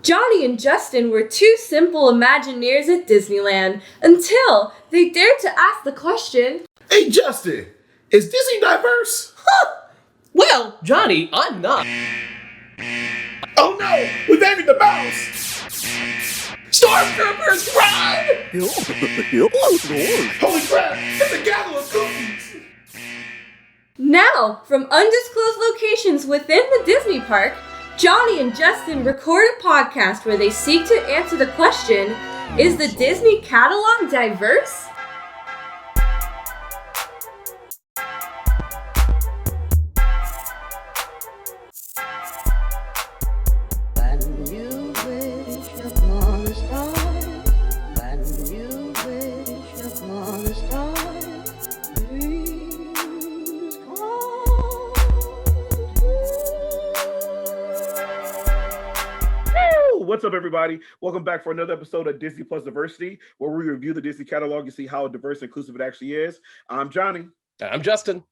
Johnny and Justin were two simple Imagineers at Disneyland until they dared to ask the question, "Hey Justin, is Disney diverse?" Well, Johnny, I'm not. Oh no, we've angered the mouse! Stormtroopers, run! Holy crap, it's a gathering of cookies! Now, from undisclosed locations within the Disney park, Johnny and Justin record a podcast where they seek to answer the question, is the Disney catalog diverse? What's up, everybody? Welcome back for another episode of Disney+Diversity, where we review the Disney catalog and see how diverse and inclusive it actually is. I'm Johnny. I'm Justin.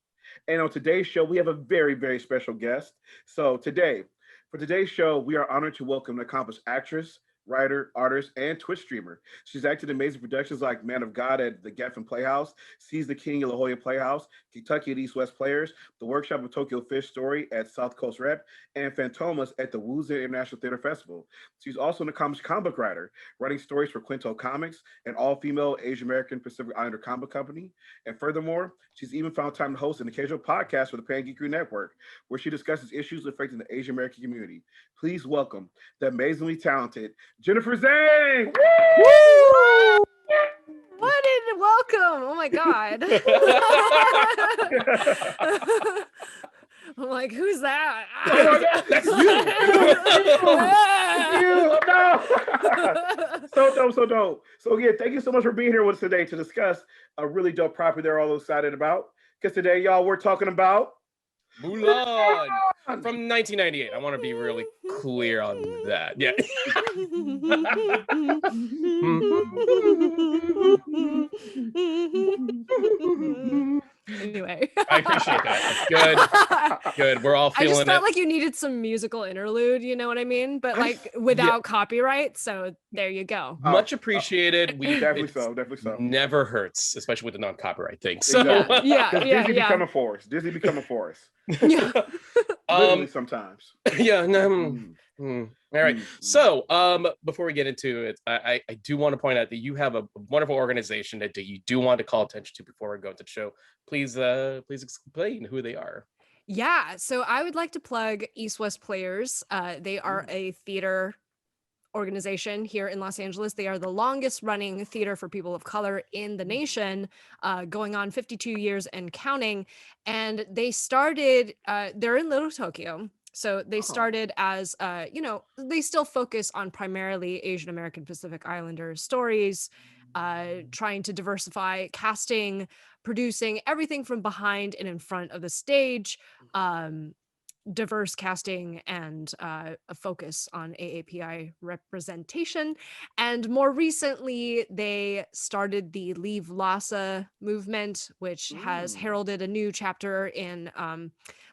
And on today's show, we have a very, very special guest. For today's show, we are honored to welcome an accomplished actress, writer, artist, and Twitch streamer. She's acted in amazing productions like Man of God at the Geffen Playhouse, Seize the King at La Jolla Playhouse, Kentucky at East West Players, The Workshop of Tokyo Fish Story at South Coast Rep, and Fantomas at the Woozy International Theater Festival. She's also an accomplished comic book writer, writing stories for Quinto Comics, an all-female Asian American Pacific Islander comic company. And furthermore, she's even found time to host an occasional podcast for the Pan Geekery Network, where she discusses issues affecting the Asian American community. Please welcome the amazingly talented Jenapher Zheng. Woo! What in welcome? Oh my god. I'm like, who's that? Oh my god, that's you. No. So dope. So yeah, thank you so much for being here with us today to discuss a really dope property they're all excited about. Because today, y'all, we're talking about Mulan from 1998. I want to be really clear on that. Yeah. Anyway. I appreciate that. Good. We're all feeling it. I just felt like you needed some musical interlude, you know what I mean? But like without copyright, so there you go. Much appreciated. We definitely so. Never hurts, especially with the non-copyright thing. So Disney becoming force. Disney becoming force. Yeah. Literally sometimes. Yeah. All right. So before we get into it, I do want to point out that you have a wonderful organization that you do want to call attention to before we go into the show. Please explain who they are. Yeah. So I would like to plug East West Players. They are a theater organization here in Los Angeles. They are the longest running theater for people of color in the nation, going on 52 years and counting. And they started, they're in Little Tokyo. So they started as, they still focus on primarily Asian American Pacific Islander stories, trying to diversify casting, producing everything from behind and in front of the stage, diverse casting, and a focus on AAPI representation. And more recently, they started the Leave Lhasa movement, which has heralded a new chapter in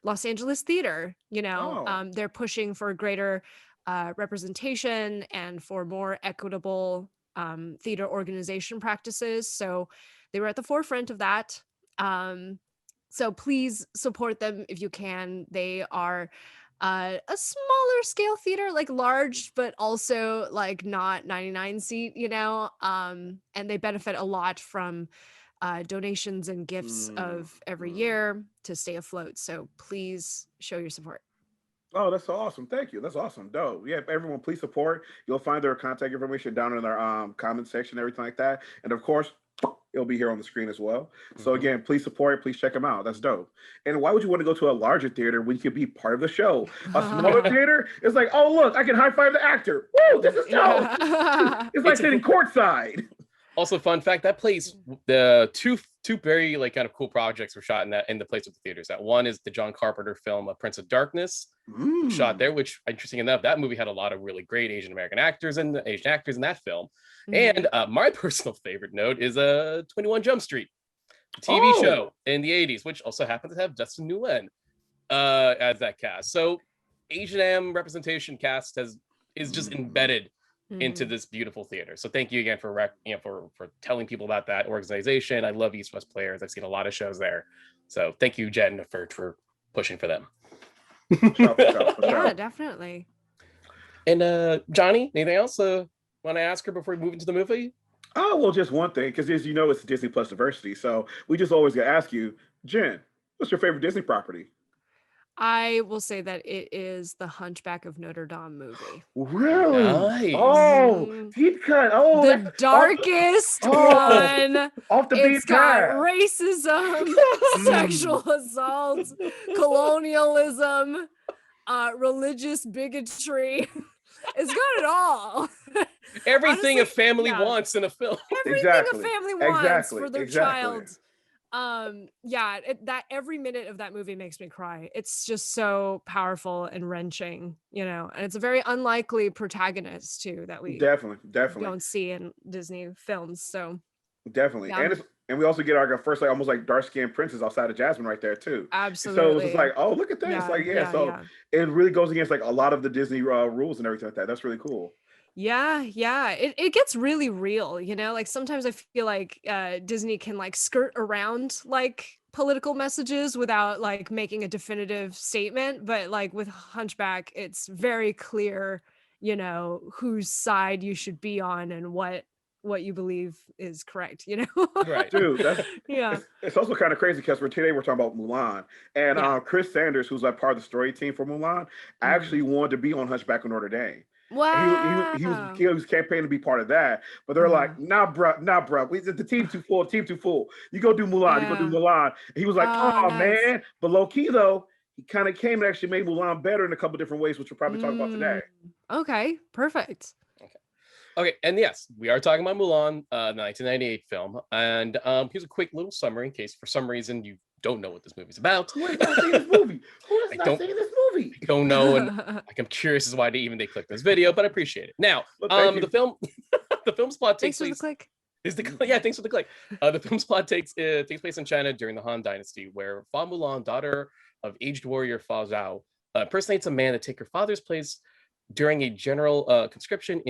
Los Angeles theater. They're pushing for greater representation and for more equitable theater organization practices. So they were at the forefront of that. So please support them if you can. They are a smaller scale theater, like large, but also like not 99 seat, and they benefit a lot from donations and gifts of every year to stay afloat. So please show your support. Oh, that's so awesome. Thank you. That's awesome. Dope. Yeah, everyone, please support. You'll find their contact information down in their comment section, everything like that. And of course, it'll be here on the screen as well. So again, please support it. Please check them out. That's dope. And why would you want to go to a larger theater when you could be part of the show? A smaller theater, it's like, oh, look, I can high five the actor. Woo, this is dope. It's like sitting courtside. Also, fun fact, that place, the two very like kind of cool projects were shot in the place of the theaters. That one is the John Carpenter film Prince of Darkness, shot there, which, interesting enough, that movie had a lot of really great Asian American actors and Asian actors in that film. And my personal favorite note is 21 Jump Street, TV show in the 80s, which also happens to have Justin Nguyen as that cast. So Asian Am representation cast is just embedded into this beautiful theater. So thank you again for telling people about that organization. I love East West Players. I've seen a lot of shows there. So thank you, Jennifer, for pushing for them. Yeah, definitely. And Johnny, anything else want to ask her before we move into the movie? Oh, well, just one thing, because as you know, it's Disney+Diversity. So we just always got to ask you, Jen, what's your favorite Disney property? I will say that it is the Hunchback of Notre Dame movie. Really? Nice. Oh, deep cut. Oh, the darkest one. Off the beat It's got path. racism, sexual assault, colonialism, religious bigotry. It's got it all. Everything Honestly, a family yeah. wants in a film. Everything a family wants for their Exactly. child. That every minute of that movie makes me cry. It's just so powerful and wrenching, and it's a very unlikely protagonist too that we Definitely don't see in Disney films. So definitely, yeah. and we also get our first almost dark skinned princess outside of Jasmine right there too. Absolutely. So it was just like, oh, look at this, it really goes against a lot of the Disney rules and everything like that. That's really cool. Yeah, it gets really real, sometimes I feel like Disney can skirt around political messages without making a definitive statement, but with Hunchback it's very clear, whose side you should be on and what you believe is correct, Right, dude. It's also kind of crazy because today we're talking about Mulan, and Chris Sanders, who's part of the story team for Mulan, actually wanted to be on Hunchback of Notre Dame. Wow. He was campaigning to be part of that, but they're like, nah, bro. The team too full. You go do Mulan. And he was like, oh nice. Man. But low key though, he kind of came and actually made Mulan better in a couple different ways, which we'll probably talk about today. Okay, perfect. Okay, and yes, we are talking about Mulan, the 1998 film. And here's a quick little summary in case for some reason you don't know what this movie's about. Who has not seen this movie? Who has not seen this movie? I don't know, and I'm curious as why they clicked this video, but I appreciate it. Now, the film's plot takes place. Thanks for the click. Thanks for the click. The film's plot takes place in China during the Han Dynasty, where Fa Mulan, daughter of aged warrior Fa Zhao, impersonates a man to take her father's place during a general conscription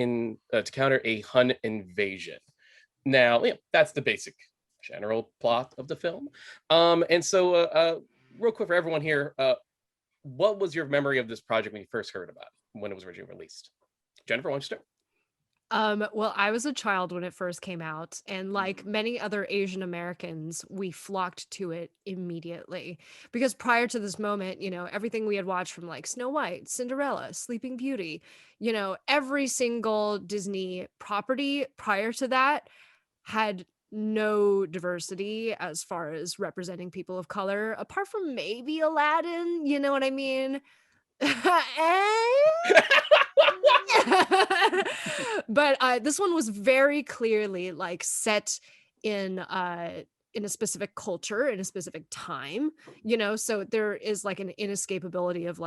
to counter a Hun invasion. Now, that's the basic general plot of the film. And so real quick for everyone here, what was your memory of this project when you first heard about it, when it was originally released? Jennifer, why don't you start? Well, I was a child when it first came out, and like many other Asian Americans, we flocked to it immediately because prior to this moment, everything we had watched from Snow White, Cinderella, Sleeping Beauty, every single Disney property prior to that had no diversity as far as representing people of color, apart from maybe Aladdin, you know what I mean? But this one was very clearly set in a specific culture, in a specific time, so there is an inescapability of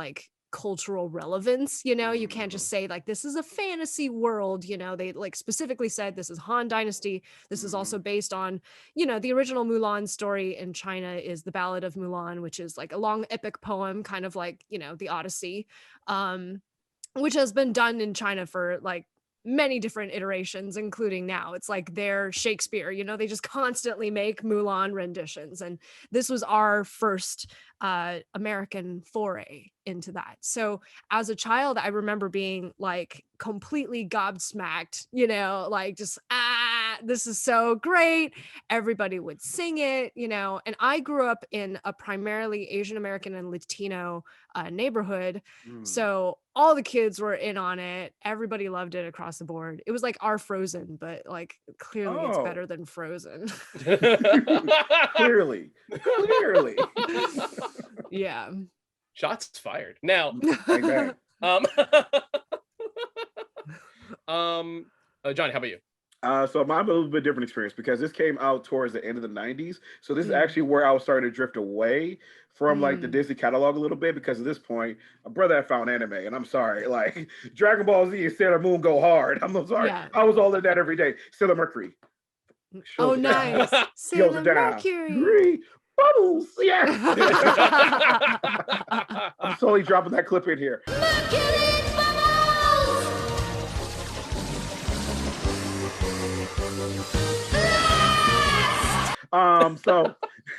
cultural relevance, you can't just say this is a fantasy world, they specifically said this is Han Dynasty. This is also based on, the original Mulan story in China is the Ballad of Mulan, which is a long epic poem, kind of the Odyssey, which has been done in China for many different iterations, including now. It's their Shakespeare, they just constantly make Mulan renditions. And this was our first American foray into that. So as a child, I remember being completely gobsmacked, just, this is so great. Everybody would sing it, and I grew up in a primarily Asian American and Latino neighborhood. So all the kids were in on it. Everybody loved it across the board. It was our Frozen, but clearly it's better than Frozen. Clearly. Yeah. Shots fired. Now, Johnny, how about you? So mine was a little bit different experience because this came out towards the end of the 90s. So this is actually where I was starting to drift away from the Disney catalog a little bit, because at this point, my brother had found anime, and I'm sorry, Dragon Ball Z and Sailor Moon go hard. I'm sorry. Yeah. I was all in that every day. Sailor Mercury. Oh, nice. Sailor Mercury. Bubbles. Yeah. I'm slowly dropping that clip in here. Mercury bubbles. So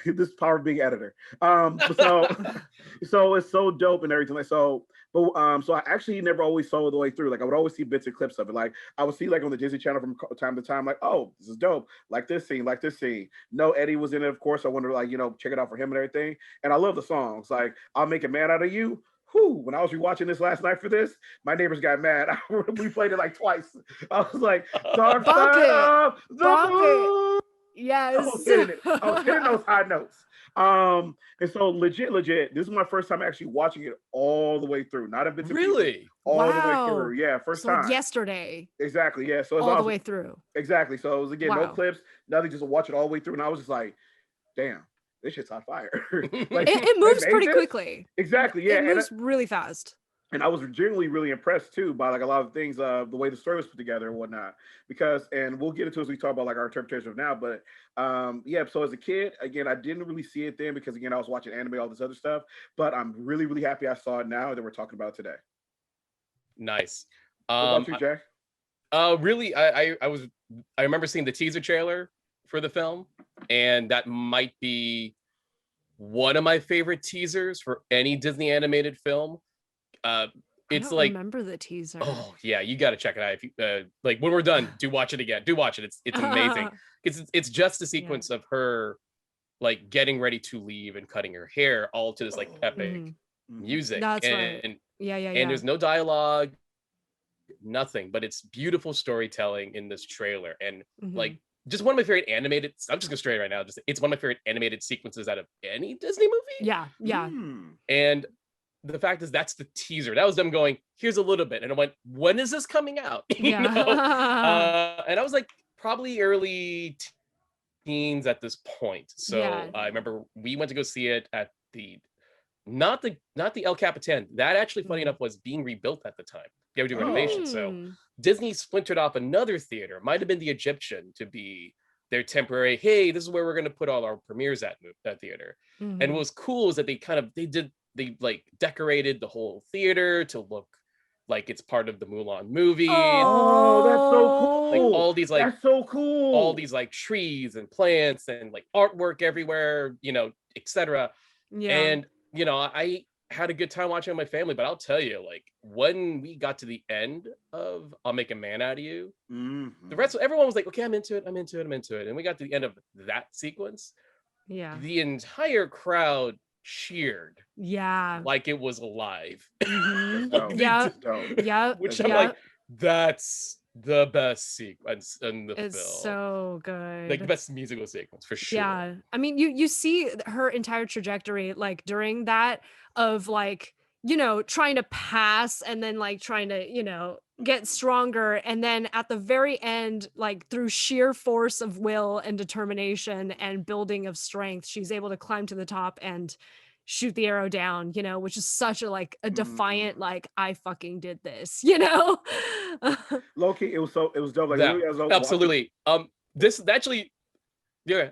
this is power of being editor. So it's so dope and everything. Like so I actually never always saw it the way through. Like I would always see bits and clips of it. Like I would see like on the Disney Channel from time to time, like, oh, this is dope. Like this scene, like this scene. No, Eddie was in it, of course. I wanted to like, check it out for him and everything. And I love the songs. Like I'll Make a Man Out of You. Whew, when I was rewatching this last night for this, my neighbors got mad. We played it like twice. I was like, Dark Side of the Moon. Yes. I was hitting those high notes. And so legit, this is my first time actually watching it all the way through. Not a bit Really? all the way through. Yeah, first time. Yesterday. Exactly. Yeah. So it's all the way through. Exactly. So it was again no clips, nothing, just to watch it all the way through. And I was just like, damn, this shit's on fire. Like, it moves pretty quickly. Exactly. Yeah. It moves really fast. And I was genuinely really impressed too by like a lot of things, the way the story was put together and whatnot. Because, and we'll get into it as we talk about like our interpretation of now. But yeah, so as a kid, again, I didn't really see it then because again, I was watching anime, all this other stuff. But I'm really, really happy I saw it now that we're talking about it today. Nice. What about you, Jack? Really, I remember seeing the teaser trailer for the film, and that might be one of my favorite teasers for any Disney animated film. It's I don't like remember the teaser. Oh yeah, you got to check it out. If you like when we're done, do watch it again. Do watch it. It's amazing. It's just a sequence of her like getting ready to leave and cutting her hair, all to this like epic music. That's right. And yeah. And there's no dialogue, nothing, but it's beautiful storytelling in this trailer. And like just one of my favorite animated. I'm just gonna straight right now. It's one of my favorite animated sequences out of any Disney movie. Yeah. And the fact is that's the teaser. That was them going, here's a little bit. And I went, when is this coming out? You know? And I was like probably early teens at this point. So I remember we went to go see it at the not the El Capitan. That actually, funny enough, was being rebuilt at the time. They were doing renovation. So Disney splintered off another theater. Might have been the Egyptian to be their temporary, hey, this is where we're going to put all our premieres at that theater. And what was cool is that they like decorated the whole theater to look like it's part of the Mulan movie. Oh, that's so cool. Like all these like that's so cool. All these like trees and plants and like artwork everywhere, etc. Yeah. And I had a good time watching with my family, but I'll tell you, like when we got to the end of I'll Make a Man Out of You, the rest everyone was like, okay, I'm into it. And we got to the end of that sequence. Yeah. The entire crowd cheered like it was alive. Which I'm like, that's the best sequence in the film. It's so good. Like the best musical sequence for sure. Yeah. I mean, you see her entire trajectory like during that of like, trying to pass and then like trying to, get stronger. And then at the very end, like through sheer force of will and determination and building of strength, she's able to climb to the top and shoot the arrow down, which is such a defiant, like, I fucking did this, Low key, it was dope. Like, absolutely. This actually, yeah.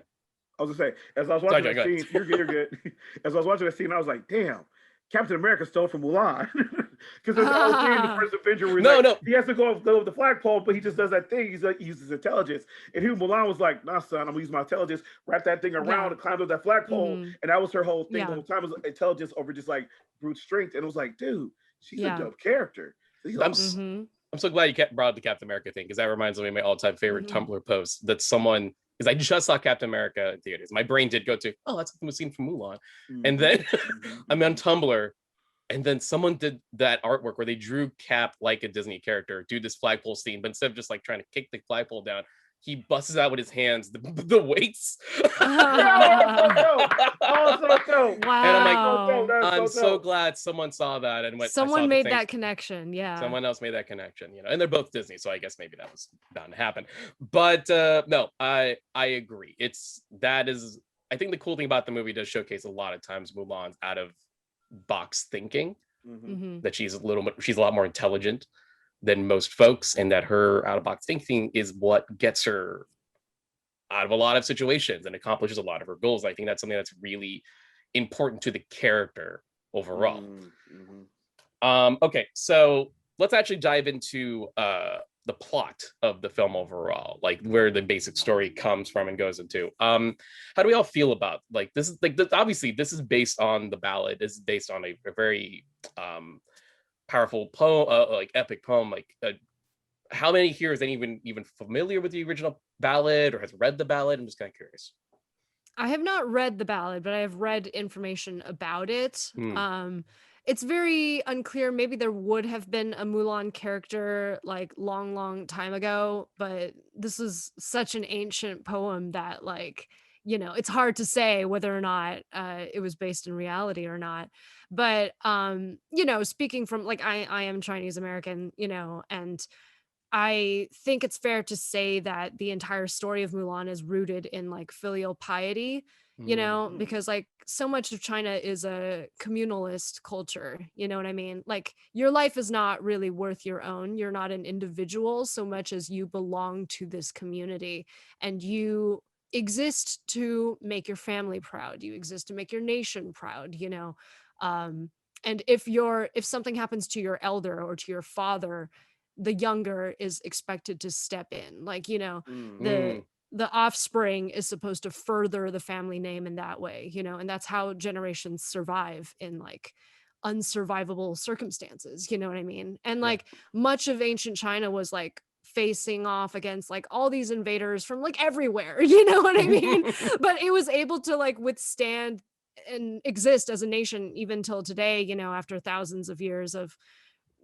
I was gonna say, as I was watching the scene, you're good. As I was watching the scene, I was like, damn, Captain America stole from Mulan. Because there's that whole scene in the first Avenger where he has to go with the flagpole, but he just does that thing. He's like, he uses intelligence. And Mulan was like, nah, son, I'm gonna use my intelligence, wrap that thing around and climb up that flagpole. And that was her whole thing the whole time, was intelligence over just like brute strength. And it was like, dude, she's a dope character. I'm so glad you brought up the Captain America thing, because that reminds me of my all-time favorite Tumblr post that someone, because I just saw Captain America in theaters. My brain did go to, oh, that's the scene from Mulan. And then I'm on Tumblr, and then someone did that artwork where they drew Cap like a Disney character, do this flagpole scene, but instead of just like trying to kick the flagpole down, he busts out with his hands the weights. Wow. And I'm like, I'm so glad someone saw that and went. Someone made that connection. Yeah. Someone else made that connection, and they're both Disney, so I guess maybe that was bound to happen. But no, I agree. I think the cool thing about the movie does showcase a lot of times Mulan's out of box thinking, that she's a lot more intelligent than most folks, and that her out of box thinking is what gets her out of a lot of situations and accomplishes a lot of her goals. I think that's something that's really important to the character overall. Okay, so let's actually dive into the plot of the film overall, like where the basic story comes from and goes into. How do we all feel about like this? Is like obviously this is based on the ballad. This is based on a very powerful poem, like epic poem. Like how many here is anyone even familiar with the original ballad or has read the ballad? I'm just kind of curious. I have not read the ballad, but I have read information about it. It's very unclear. Maybe there would have been a Mulan character like long time ago, but this is such an ancient poem that like, you know, it's hard to say whether or not it was based in reality or not. But you know, speaking from like I am Chinese American, you know, and I think it's fair to say that the entire story of Mulan is rooted in like filial piety, you know, because like so much of China is a communalist culture, you know what I mean? Like your life is not really worth your own. You're not an individual so much as you belong to this community and you exist to make your family proud. You exist to make your nation proud, you know. And if something happens to your elder or to your father, the younger is expected to step in, like, you know, the offspring is supposed to further the family name in that way, you know, and that's how generations survive in like unsurvivable circumstances, you know what I mean? And like much of ancient China was like facing off against like all these invaders from like everywhere, you know what I mean? But it was able to like withstand and exist as a nation even till today, you know, after thousands of years of,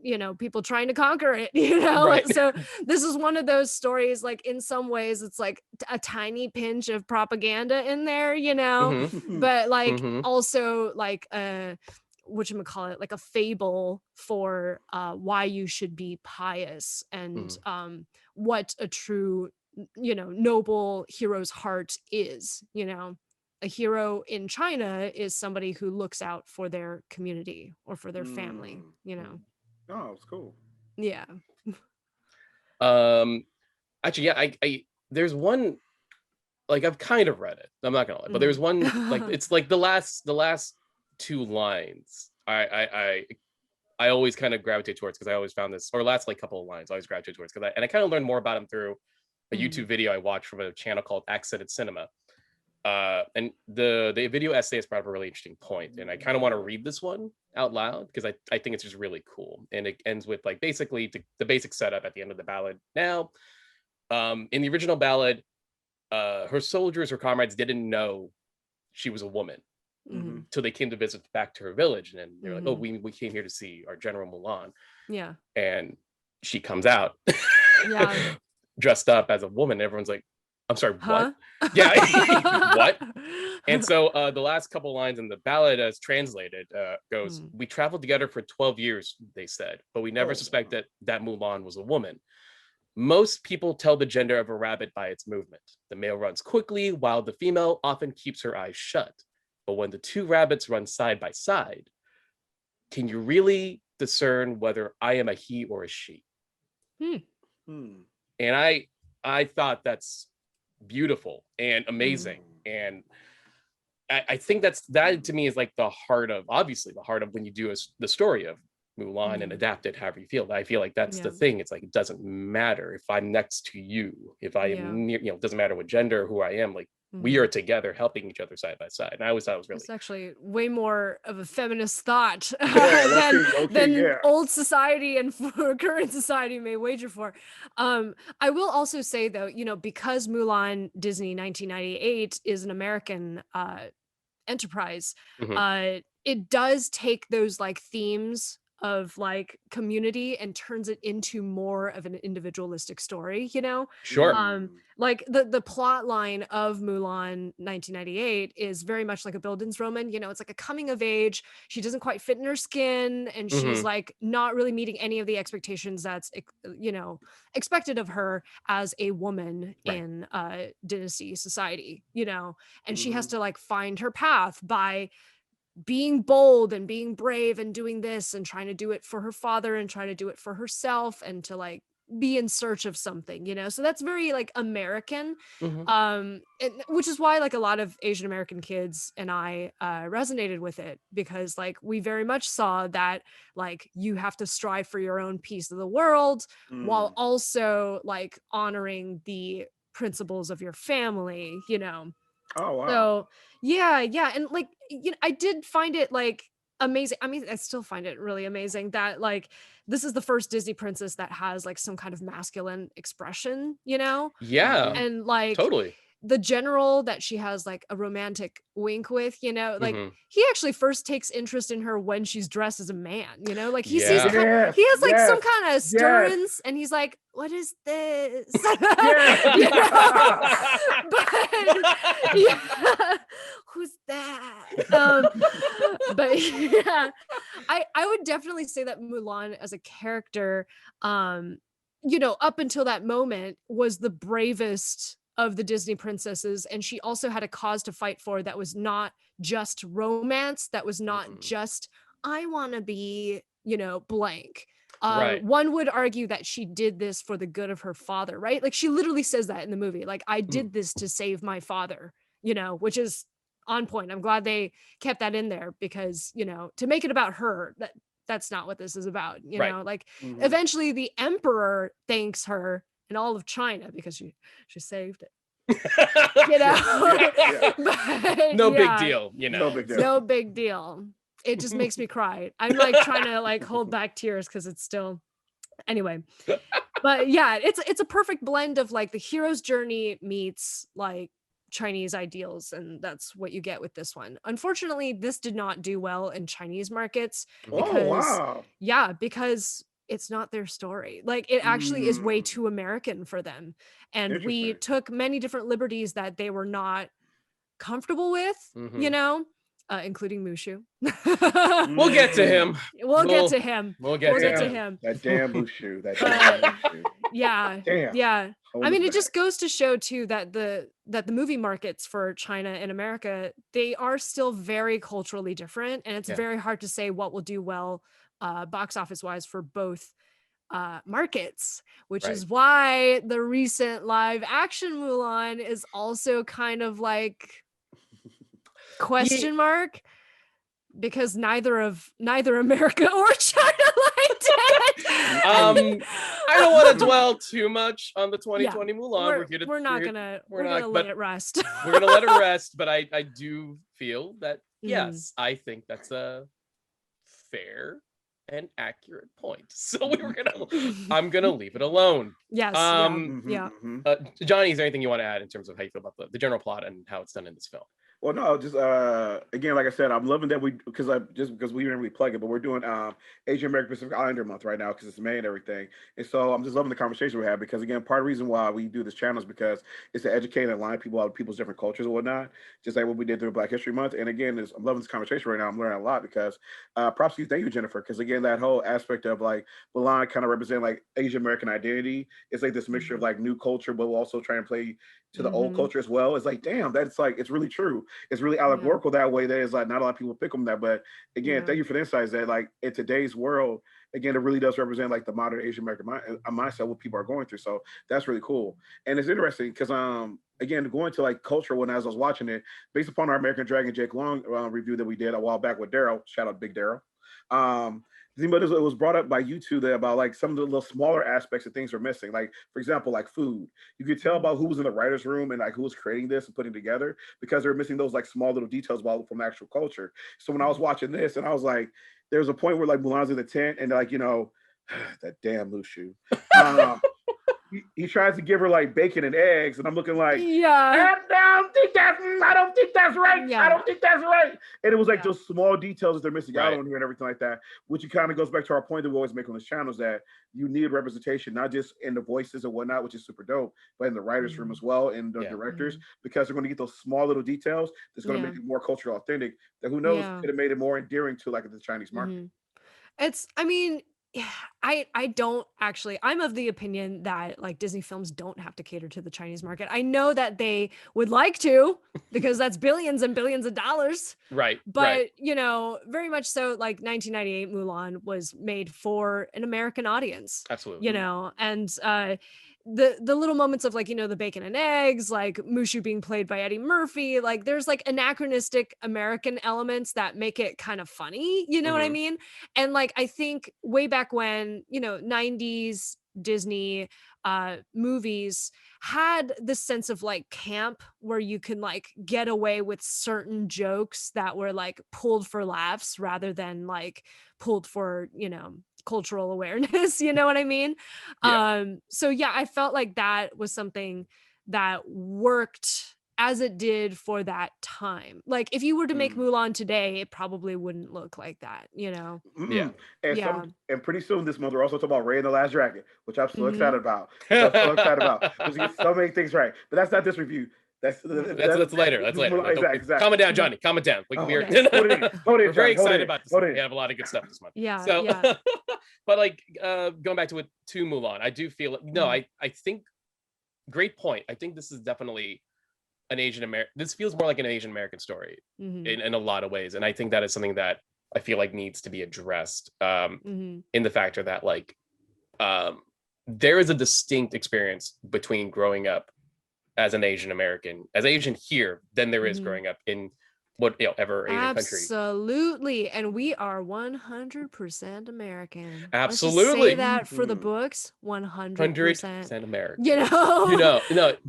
you know, people trying to conquer it, you know. Right. So this is one of those stories, like in some ways it's like a tiny pinch of propaganda in there, you know, but like also like whatchamacallit, like a fable for why you should be pious and what a true, you know, noble hero's heart is, you know. A hero in China is somebody who looks out for their community or for their family, you know. Oh, it's cool. Yeah. Actually, yeah, I there's one, like I've kind of read it. I'm not gonna lie, but there's one like it's like the last two lines. I always kind of gravitate towards because I always found this, or last like couple of lines I always gravitate towards because I kind of learned more about him through a YouTube video I watched from a channel called Accented Cinema. And the video essay is brought up a really interesting point, and I kind of want to read this one out loud because I think it's just really cool, and it ends with like basically the basic setup at the end of the ballad. Now, in the original ballad, her soldiers, her comrades didn't know she was a woman till they came to visit back to her village, and then they're like, "Oh, we came here to see our General Mulan." Yeah. And she comes out, yeah, dressed up as a woman. Everyone's like, I'm sorry, huh? what? Yeah, what? And so the last couple lines in the ballad as translated goes, we traveled together for 12 years, they said, but we never suspected that Mulan was a woman. Most people tell the gender of a rabbit by its movement. The male runs quickly while the female often keeps her eyes shut. But when the two rabbits run side by side, can you really discern whether I am a he or a she? And I thought that's beautiful and amazing. And I think that to me is like the heart of when you do the story of Mulan and adapt it however you feel. But I feel like that's the thing. It's like, it doesn't matter if I'm next to you, if I am near, you know, it doesn't matter what gender or who I am, like we are together helping each other side by side. And I always thought it was really, it's actually way more of a feminist thought than old society and current society may wager for. I will also say though, you know, because Mulan Disney 1998 is an American enterprise, it does take those like themes of like community and turns it into more of an individualistic story, you know? Sure. Like the plot line of Mulan 1998 is very much like a Bildungsroman, you know, it's like a coming of age. She doesn't quite fit in her skin and she's like not really meeting any of the expectations that's, you know, expected of her as a woman in dynasty society, you know, and she has to like find her path by being bold and being brave and doing this and trying to do it for her father and trying to do it for herself and to like be in search of something, you know? So that's very like American. Mhm. And, which is why like a lot of Asian American kids and I resonated with it, because like we very much saw that like you have to strive for your own piece of the world while also like honoring the principles of your family, you know? Oh wow. So yeah, and like I did find it like amazing. I mean, I still find it really amazing that like this is the first Disney princess that has like some kind of masculine expression, you know? Yeah, And like totally. the general that she has like a romantic wink with, you know, like Mhm. he actually first takes interest in her when she's dressed as a man, you know, like he sees Yeah. Yes, he has like some yes, kind of yes, stirrings and he's like, what is this? yes. You know? But yeah, who's that? But yeah, I would definitely say that Mulan as a character, you know, up until that moment was the bravest of the Disney princesses, and she also had a cause to fight for that was not just romance, that was not Mhm. just I want to be, you know, blank. Right. One would argue that she did this for the good of her father, right? Like she literally says that in the movie, like I did this to save my father, you know, which is on point. I'm glad they kept that in there because, you know, to make it about her, that's not what this is about, you Right. know, like Mhm. eventually the emperor thanks her in all of China because she saved it, you know. Yeah. But No big yeah, deal, you No know. big deal. no big deal. It just makes me cry. I'm like trying to like hold back tears because it's still anyway. But yeah, it's a perfect blend of like the hero's journey meets like Chinese ideals, and that's what you get with this one. Unfortunately, this did not do well in Chinese markets Oh because wow. because it's not their story. Like it actually is way Mm, too American for them. And we interesting. took many different liberties that they were not comfortable with, you Mhm. know, including Mushu. We'll get to Mm, him. We'll get to him. We'll get We'll to get to him. him. that damn Bushu. That But damn Bushu. yeah, Damn. yeah. I Holding mean, us it just back. goes to show too that the movie markets for China and America, they are still very culturally different, and it's Yeah. very hard to say what will do well box office wise for both markets, which Right. is why the recent live action Mulan is also kind of like question mark, because neither America or China liked it. I don't want to dwell too much on the Yeah, 2020 Mulan. we're not gonna let but it rest. we're gonna let it rest. But I do feel that Mm. yes, I think that's a fair and accurate point. So I'm gonna leave it alone. Yes, Um, yeah. Mhm. Johnny, is there anything you want to add in terms of how you feel about the general plot and how it's done in this film? Well, no, just again, like I said, I'm loving that because we didn't really plug it, but we're doing Asian American Pacific Islander month right now because it's May and everything, and so I'm just loving the conversation we have because again, part of the reason why we do this channel is because it's to educate and align people out with people's different cultures and whatnot, just like what we did through Black History Month. And again, I'm loving this conversation right now. I'm learning a lot because props to you, thank you, Jennifer, because again, that whole aspect of like Mulan kind of represent like Asian American identity. It's like this mixture of like new culture, but we'll also try and play to the old culture as well. It's like, damn, that's like it's really true. It's really allegorical that way. That is like not a lot of people pick them that. But again, thank you for the insights that like in today's world, again, it really does represent like the modern Asian American mindset, what people are going through. So that's really cool. And it's interesting because again, going to like culture when as I was watching it, based upon our American Dragon Jake Long review that we did a while back with Daryl, shout out Big Daryl. But it was brought up by you two there about like some of the little smaller aspects of things are missing. Like, for example, like food. You could tell about who was in the writer's room and like who was creating this and putting it together because they're missing those like small little details about from actual culture. So when I was watching this and I was like, there's a point where like Mulan's in the tent and like, you know, that damn Mushu. He tries to give her like bacon and eggs, and I'm looking like, I don't think that's right. I don't think that's right. And it was like those small details that they're missing out on here and everything like that, which kind of goes back to our point that we always make on this channel is that you need representation, not just in the voices and whatnot, which is super dope, but in the writer's room as well, and the directors, because they're going to get those small little details that's going to make it more culturally authentic. That who knows could have made it more endearing to like the Chinese market. I mean, Yeah, I don't actually. I'm of the opinion that like Disney films don't have to cater to the Chinese market. I know that they would like to because that's billions and billions of dollars. Right. But, you know, very much so, like 1998 Mulan was made for an American audience, Absolutely. you know, and the little moments of like, you know, the bacon and eggs, like Mushu being played by Eddie Murphy, like there's like anachronistic American elements that make it kind of funny, you know what I mean? And like, I think way back when, you know, 90s Disney movies had this sense of like camp where you can like get away with certain jokes that were like pulled for laughs rather than like pulled for, you know, cultural awareness, you know what I mean? Yeah. So yeah, I felt like that was something that worked as it did for that time. Like if you were to make Mulan today, it probably wouldn't look like that, you know? Yeah. Yeah. And pretty soon this month we're also talking about Ray and the Last Dragon, which I'm so excited about. Because we get so many things right. But that's not this review. That's later. That's later. Exactly. Calm it down, Johnny. Calm it down. We're very excited about this. We have a lot of good stuff this month. Yeah. So, yeah. but like going back to Mulan, I do feel I think great point. I think this is definitely an Asian American. This feels more like an Asian American story in a lot of ways, and I think that is something that I feel like needs to be addressed in the factor that like there is a distinct experience between growing up as an Asian American, as Asian here, than there is growing up in whatever Asian country. Absolutely, and we are 100% American. Absolutely, let's just say that for the books, 100% American. You know,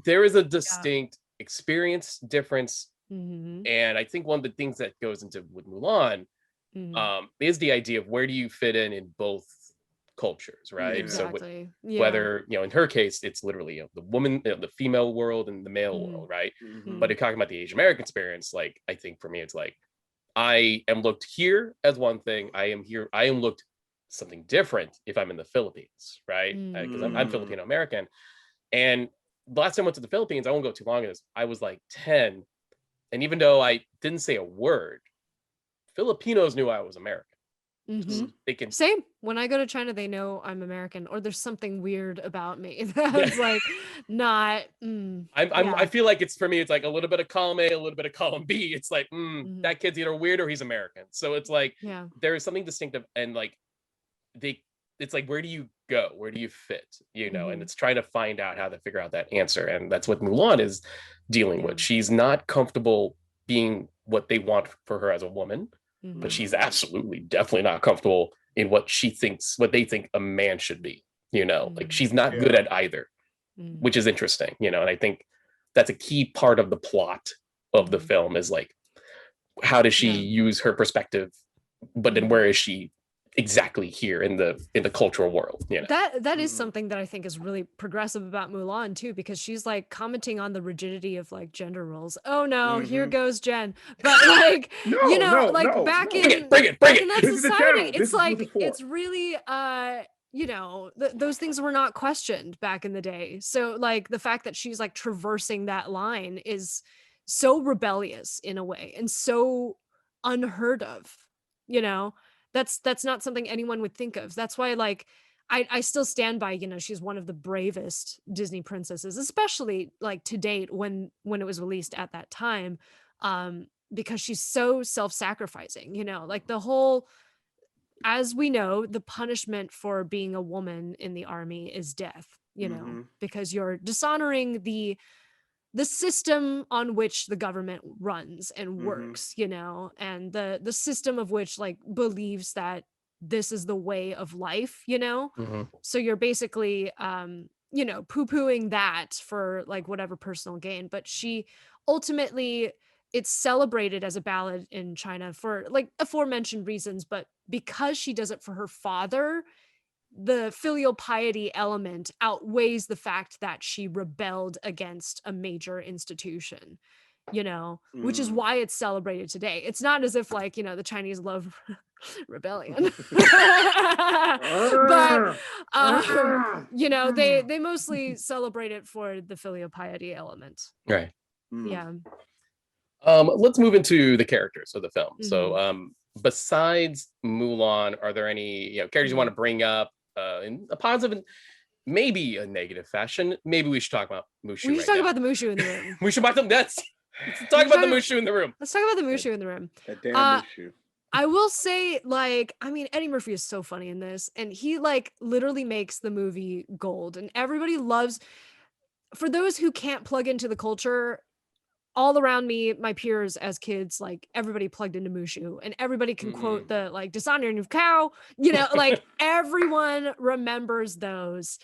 there is a distinct experience difference, and I think one of the things that goes into with Mulan is the idea of where do you fit in both cultures, right? Exactly. So whether in her case it's literally the woman, the female world and the male world, right? But if talking about the Asian American experience, like I think for me it's like I am looked here as one thing, I am looked something different if I'm in the Philippines, right? Because I'm Filipino American. And the last time I went to the Philippines, I won't go too long in this, I was like 10, and even though I didn't say a word, Filipinos knew I was American. They can same when I go to China, they know I'm American, or there's something weird about me that's like not I feel like it's for me it's like a little bit of column A, a little bit of column B. It's like that kid's either weird or he's American. So it's like there is something distinctive, and like it's like where do you go, where do you fit, and it's trying to find out how to figure out that answer. And that's what Mulan is dealing with. She's not comfortable being what they want for her as a woman, but she's absolutely definitely not comfortable in what they think a man should be, like she's not good at either, which is interesting, and I think that's a key part of the plot of the film is like, how does she use her perspective, but then where is she exactly here in the cultural world? That is something that I think is really progressive about Mulan too, because she's like commenting on the rigidity of like gender roles. Oh no, here goes Jen. But like back in that society, it's like it's really those things were not questioned back in the day. So like the fact that she's like traversing that line is so rebellious in a way and so unheard of, that's not something anyone would think of. That's why like I still stand by, she's one of the bravest Disney princesses, especially like to date when it was released at that time, because she's so self-sacrificing, like the whole, as we know, the punishment for being a woman in the army is death, because you're dishonoring the system on which the government runs and works, and the system of which like believes that this is the way of life, so you're basically poo-pooing that for like whatever personal gain. But she ultimately, it's celebrated as a ballad in China for like aforementioned reasons, but because she does it for her father, the filial piety element outweighs the fact that she rebelled against a major institution, which is why it's celebrated today. It's not as if like, the Chinese love rebellion, but they mostly celebrate it for the filial piety element. Right. Yeah. Let's move into the characters of the film. So besides Mulan, are there any characters you want to bring up in a positive and maybe a negative fashion? Maybe we should talk about Mushu. We should talk about the Mushu in the room. We should buy them. Let's talk about the Mushu in the room. Let's talk about the Mushu in the room. That damn Mushu. I will say, Eddie Murphy is so funny in this, and he literally makes the movie gold, and everybody loves. For those who can't plug into the culture, all around me, my peers as kids, everybody plugged into Mushu, and everybody can quote the dishonoring of cow, everyone remembers those.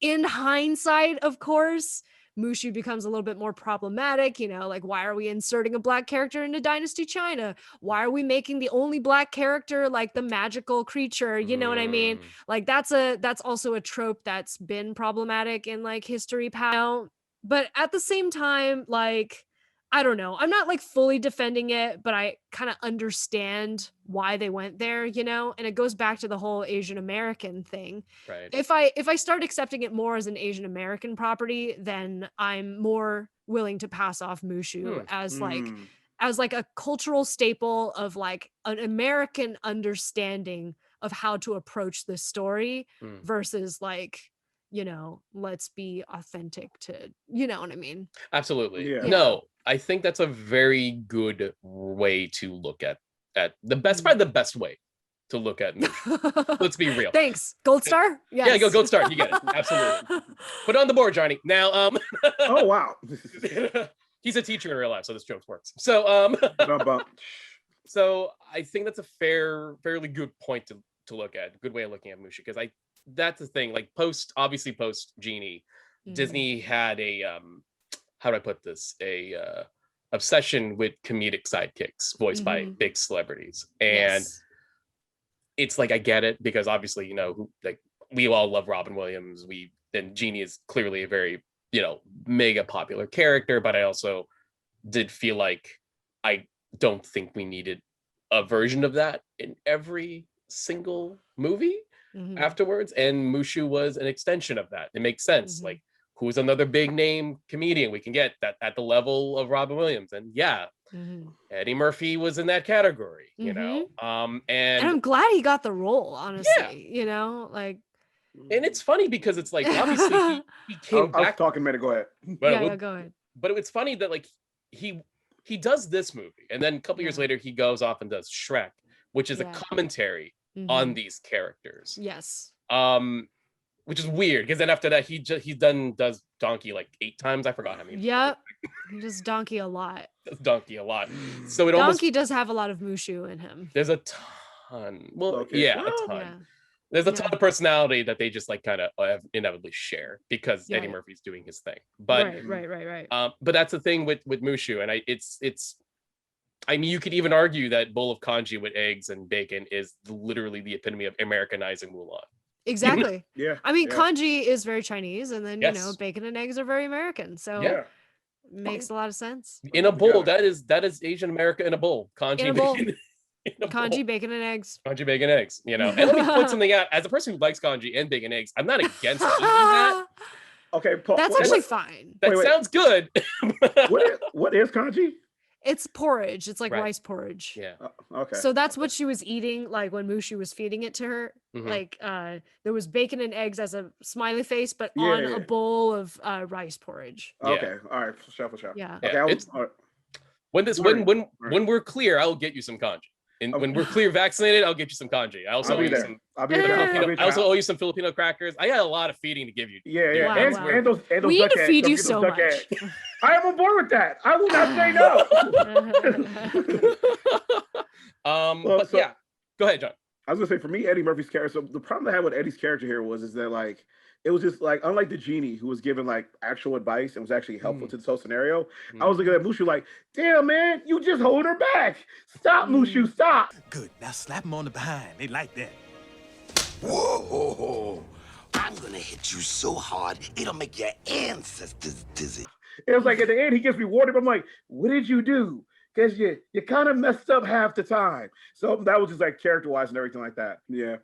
In hindsight, of course, Mushu becomes a little bit more problematic, why are we inserting a black character into Dynasty China? Why are we making the only black character the magical creature? You know what I mean? That's also a trope that's been problematic in history past. But at the same time, I don't know. I'm not fully defending it, but I kind of understand why they went there, and it goes back to the whole Asian American thing. Right. If I start accepting it more as an Asian American property, then I'm more willing to pass off Mushu as a cultural staple of an American understanding of how to approach this story versus let's be authentic to, you know what I mean? Absolutely. Yeah. No, I think that's a very good way to look at the best, probably the best way to look at Mushu. Let's be real. Thanks. Gold star? Yes. Yeah, go Gold Star. You get it. Absolutely. Put it on the board, Johnny. Now, Oh wow. he's a teacher in real life, so this joke works. So, so I think that's a fairly good point to look at. Good way of looking at Mushu, because that's the thing. Post Genie, Disney had a how do I put this? Obsession with comedic sidekicks voiced by big celebrities, and it's I get it, because obviously we all love Robin Williams. And Genie is clearly a very mega popular character, but I also did feel I don't think we needed a version of that in every single movie afterwards, and Mushu was an extension of that. It makes sense. Who's another big name comedian we can get that at the level of Robin Williams? And Eddie Murphy was in that category, and I'm glad he got the role, honestly. And it's funny because it's obviously he came back. I was talking, man. Go ahead. But go ahead. But it's funny that he does this movie, and then a couple years later he goes off and does Shrek, which is a commentary on these characters. Yes. Which is weird, because then after that he does Donkey 8 times. I forgot how many. Yep. He does Donkey a lot. So it Donkey does have a lot of Mushu in him. There's a ton. Well, a ton. Yeah. There's a ton of personality that they just kind of inevitably share because Eddie Murphy's doing his thing. But right. But that's the thing with Mushu, and it's. I mean, you could even argue that bowl of congee with eggs and bacon is literally the epitome of Americanizing Mulan. Exactly. Yeah. I mean, congee is very Chinese, and then bacon and eggs are very American. So it makes a lot of sense. In a bowl, that is Asian America in a bowl. Congee, bacon. Congee, bacon, and eggs. Congee, bacon, eggs. And let me point something out. As a person who likes congee and bacon eggs, I'm not against eating that. Okay, Paul, that's actually fine. That sounds good. What is congee? It's porridge. It's rice porridge. Yeah. Okay. So that's what she was eating, when Mushu was feeding it to her. There was bacon and eggs as a smiley face, but on a bowl of rice porridge. Okay. All right. Shuffle. Yeah. Okay. When we're clear, I'll get you some congee. And when we're clear vaccinated, I'll get you some congee. I also owe you some Filipino crackers. I got a lot of feeding to give you. Yeah. Wow. And those we need to feed you so much. I am on board with that. I will not say no. Go ahead, John. I was gonna say, for me, Eddie Murphy's character. So the problem I had with Eddie's character here is that it was just unlike the genie who was given actual advice and was actually helpful to this whole scenario. I was looking at Mushu damn man, you just hold her back. Stop, Mushu, stop. Good. Now slap him on the behind. They like that. Whoa! I'm gonna hit you so hard it'll make your ancestors dizzy. It was at the end he gets rewarded. I'm like, what did you do? Because you kind of messed up half the time. So that was just character-wise and everything like that. Yeah.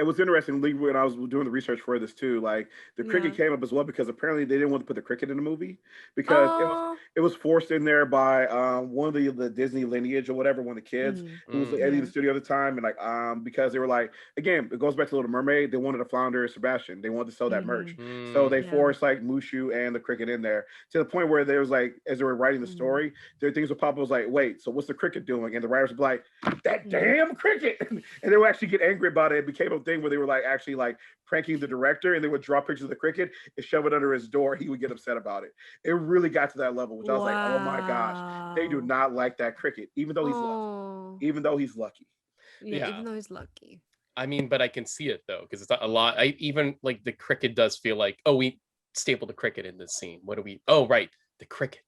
it was interesting when I was doing the research for this too. Like the cricket came up as well because apparently they didn't want to put the cricket in the movie because it was forced in there by one of the Disney lineage or whatever, one of the kids who was the Eddie in the studio at the time, and like because they were like, again, it goes back to Little Mermaid. They wanted to flounder Sebastian. They wanted to sell that merch, so they forced like Mushu and the cricket in there to the point where there was like, as they were writing the story, there things would pop up was like, wait, so what's the cricket doing? And the writers would be like, that damn cricket, and they would actually get angry about it. It became a thing where they were like actually like pranking the director, and they would draw pictures of the cricket and shove it under his door. He would get upset about it. It really got to that level, which I was like, oh my gosh, they do not like that cricket, even though he's lucky. Even though he's lucky. Yeah, even though he's lucky. I mean, but I can see it though, because it's not a lot. I even like the cricket does feel like, oh, we stapled the cricket in this scene. What do we? Oh, right, the cricket.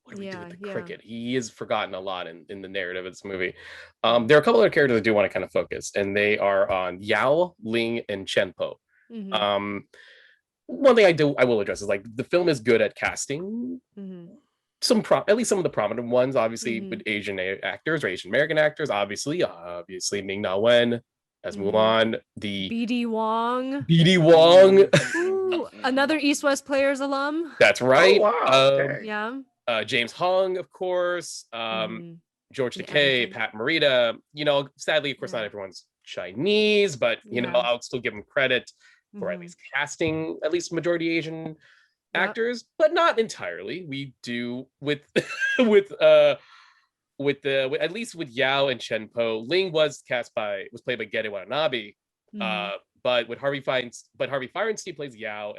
What do we do with the cricket? He is forgotten a lot in the narrative of this movie. There are a couple other characters I do want to kind of focus, and they are on Yao, Ling, and Chenpo. One thing I will address is like the film is good at casting at least some of the prominent ones, obviously with Asian actors or Asian American actors. Obviously Ming-Na Wen as Mulan, the BD Wong. Ooh, another East West Players alum. That's right. Oh, yeah. James Hong, of course. George Takei, Pat Morita. You know, sadly, of course, not everyone's Chinese, but you know, I'll still give them credit for at least casting at least majority Asian actors, but not entirely. We do with at least with Yao and Chenpo. Ling was played by Gede Watanabe, but Harvey Feinstein plays Yao,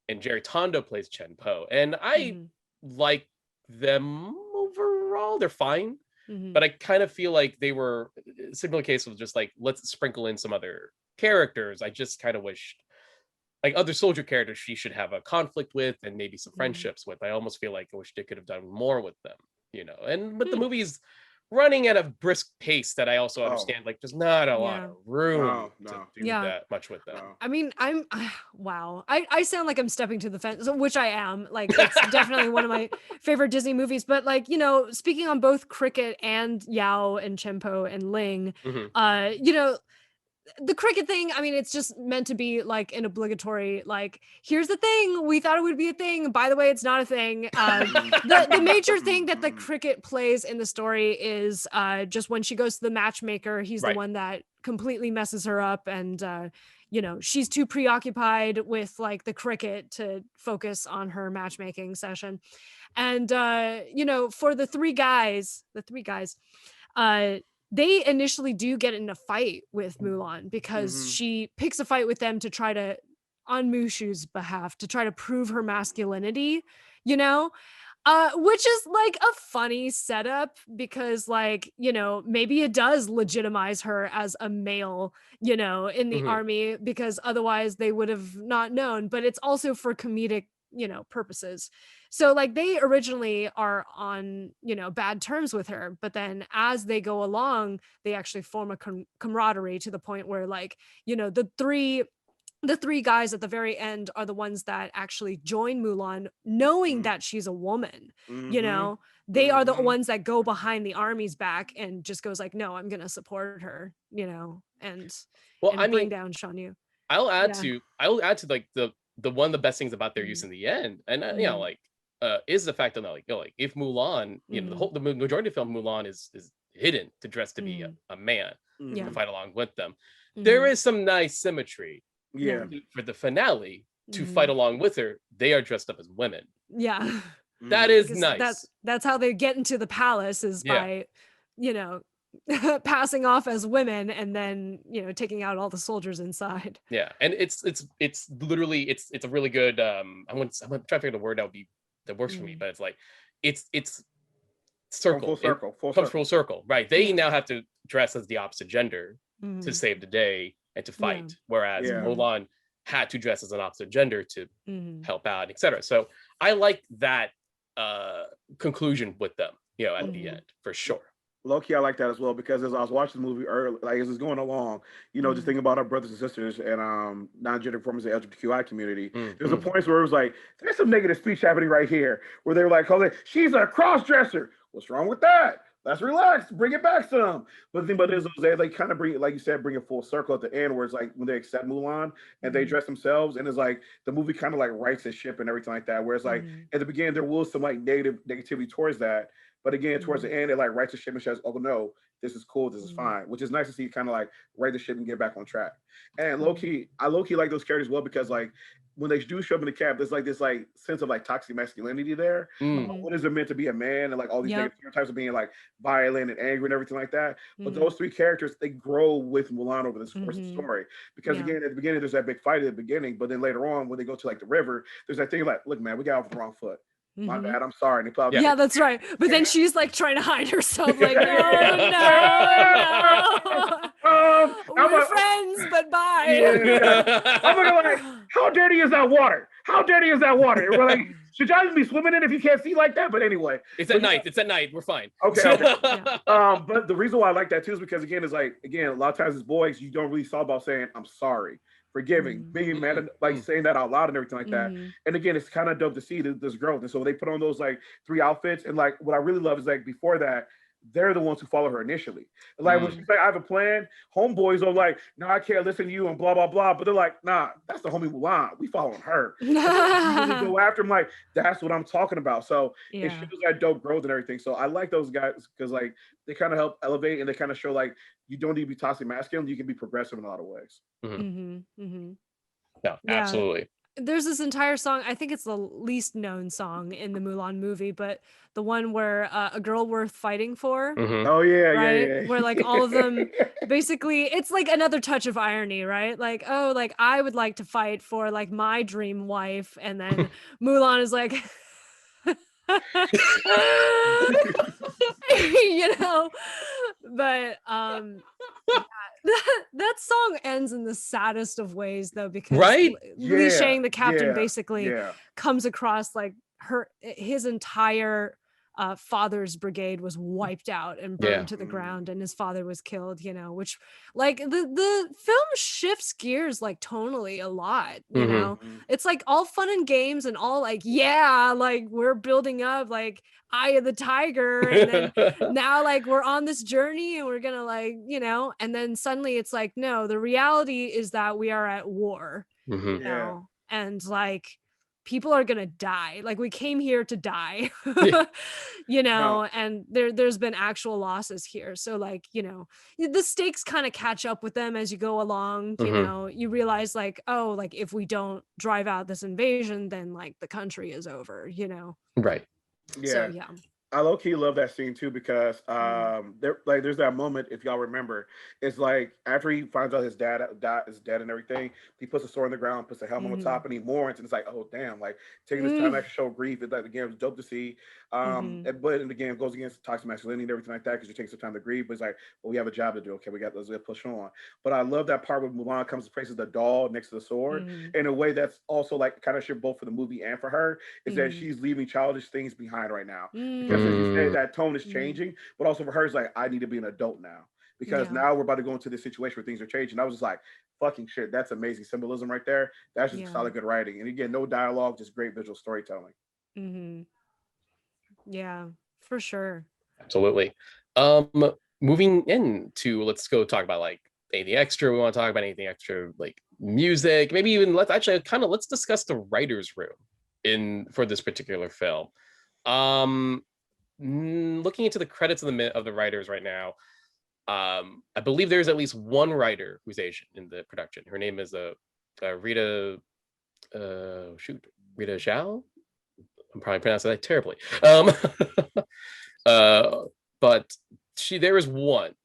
and Jerry Tondo plays Chenpo, and I like them overall. They're fine, but I kind of feel like they were a similar case of just like, let's sprinkle in some other characters. I just kind of wished like other soldier characters she should have a conflict with and maybe some friendships with. I almost feel like I wish they could have done more with them, you know. But the movie's running at a brisk pace that I also understand, like there's not a lot of room to do that much with them. I mean, wow. I sound like I'm stepping to the fence, which I am. Like, it's definitely one of my favorite Disney movies. But like, you know, speaking on both cricket and Yao and Chenpo and Ling, you know, the cricket thing, I mean, it's just meant to be like an obligatory, like, here's the thing, we thought it would be a thing, by the way, it's not a thing. The major thing that the cricket plays in the story is just when she goes to the matchmaker, he's the one that completely messes her up, and you know, she's too preoccupied with like the cricket to focus on her matchmaking session. And you know, for the three guys, they initially do get in a fight with Mulan because she picks a fight with them to try to, on Mushu's behalf, to try to prove her masculinity, you know, which is like a funny setup because, like, you know, maybe it does legitimize her as a male, you know, in the army, because otherwise they would have not known, but it's also for comedic, you know, purposes. So like they originally are on, you know, bad terms with her, but then as they go along, they actually form a camaraderie to the point where, like, you know, the three guys at the very end are the ones that actually join Mulan knowing that she's a woman. You know, they are the ones that go behind the army's back and just goes like, no, I'm gonna support her, you know, and bring down Shan Yu. I'll add to like the one of the best things about their use in the end, and you know, like is the fact that like, you know, like if Mulan, you know, the majority of the film Mulan is hidden to dress to be a man to fight along with them. There is some nice symmetry for the finale to fight along with her. They are dressed up as women. That is because nice. That's how they get into the palace, is by, you know, passing off as women and then, you know, taking out all the soldiers inside. And it's literally it's a really good I'm gonna try to figure the word that works for me, but it's like it's circle, full circle, right? They now have to dress as the opposite gender to save the day and to fight, whereas Mulan had to dress as an opposite gender to help out, etc. So I like that conclusion with them, you know, at the end, for sure. Low-key, I like that as well, because as I was watching the movie early, like as it's going along, you know, just thinking about our brothers and sisters and non-gender performers in the LGBTQI community, there's a point where it was like, there's some negative speech happening right here, where they were like, oh, she's a cross-dresser. What's wrong with that? let's relax, bring it back some. But the thing about it is they kind of bring it, like you said, bring it full circle at the end, where it's like when they accept Mulan and they dress themselves, and it's like the movie kind of like rights the ship and everything like that. Where it's like at the beginning there was some like negativity towards that, but again towards the end it like rights the ship and says, oh no, this is cool, this is fine, which is nice to see kind of like right the ship and get back on track. And low key like those characters well because like when they do show up in the cab, there's like this like sense of like toxic masculinity there. What is it meant to be a man and like all these negative stereotypes of being like violent and angry and everything like that. But those three characters, they grow with Mulan over this course of the story. Because again, at the beginning, there's that big fight at the beginning, but then later on, when they go to like the river, there's that thing like, look, man, we got off the wrong foot. My bad, I'm sorry. And they probably yeah, that's right. But then she's like trying to hide herself, like, no. We're friends, but bye. I'm looking like, how dirty is that water? How dirty is that water? And we're like, should y'all just be swimming in if you can't see like that? But anyway, it's at night. It's at night. We're fine. Okay. But the reason why I like that too is because again, it's like a lot of times as boys, you don't really thought about saying I'm sorry, forgiving, being mad, like saying that out loud and everything like that. And again, it's kind of dope to see this growth. And so they put on those like 3 outfits, and like what I really love is like before that, they're the ones who follow her initially. Like when she's like, I have a plan, homeboys are like, no, I can't listen to you and blah, blah, blah. But they're like, nah, that's the homie Mulan. We following her. You really go after him, like, that's what I'm talking about. So it shows that dope growth and everything. So I like those guys because like they kind of help elevate and they kind of show like you don't need to be toxic masculine, you can be progressive in a lot of ways. No, absolutely. There's this entire song, I think it's the least known song in the Mulan movie, but the one where a girl worth fighting for. Oh yeah, right? yeah. Where like all of them basically, it's like another touch of irony, right? Like, oh, like I would like to fight for like my dream wife, and then Mulan is like you know, but that song ends in the saddest of ways though, because Li Shang, the captain, basically comes across like his entire father's brigade was wiped out and burned to the ground, and his father was killed, you know, which like the film shifts gears like tonally a lot, you know. It's like all fun and games and all like, yeah, like we're building up like Eye of the Tiger, and then now like we're on this journey and we're gonna like, you know, and then suddenly it's like, no, the reality is that we are at war, you know, and like people are gonna die, like we came here to die. You know, and there's been actual losses here, so like, you know, the stakes kind of catch up with them as you go along, you know. You realize like, oh, like if we don't drive out this invasion, then like the country is over, you know. So I low-key love that scene too because there's that moment, if y'all remember, it's like after he finds out his dad is dead and everything, he puts a sword on the ground, puts a helmet on top, and he mourns, and it's like, oh damn, like taking this time to actually show grief. It's like, again, it was dope to see. But again, it goes against toxic masculinity and everything like that because you take some time to grieve. But it's like, well, we have a job to do. Okay, let's push on. But I love that part where Mulan comes to places the doll next to the sword in a way that's also like kind of shift both for the movie and for her, is that she's leaving childish things behind right now. Because as you said, that tone is changing, but also for her, it's like, I need to be an adult now. Because now we're about to go into this situation where things are changing. I was just like, fucking shit, that's amazing symbolism right there. That's just solid good writing. And again, no dialogue, just great visual storytelling. Yeah, for sure. Absolutely. Moving into, let's go talk about like anything extra we want to talk about, anything extra like music, maybe even let's discuss the writer's room for this particular film. Looking into the credits of the writers right now, I believe there's at least one writer who's Asian in the production. Her name is Rita Zhao. I'm probably pronouncing that terribly. But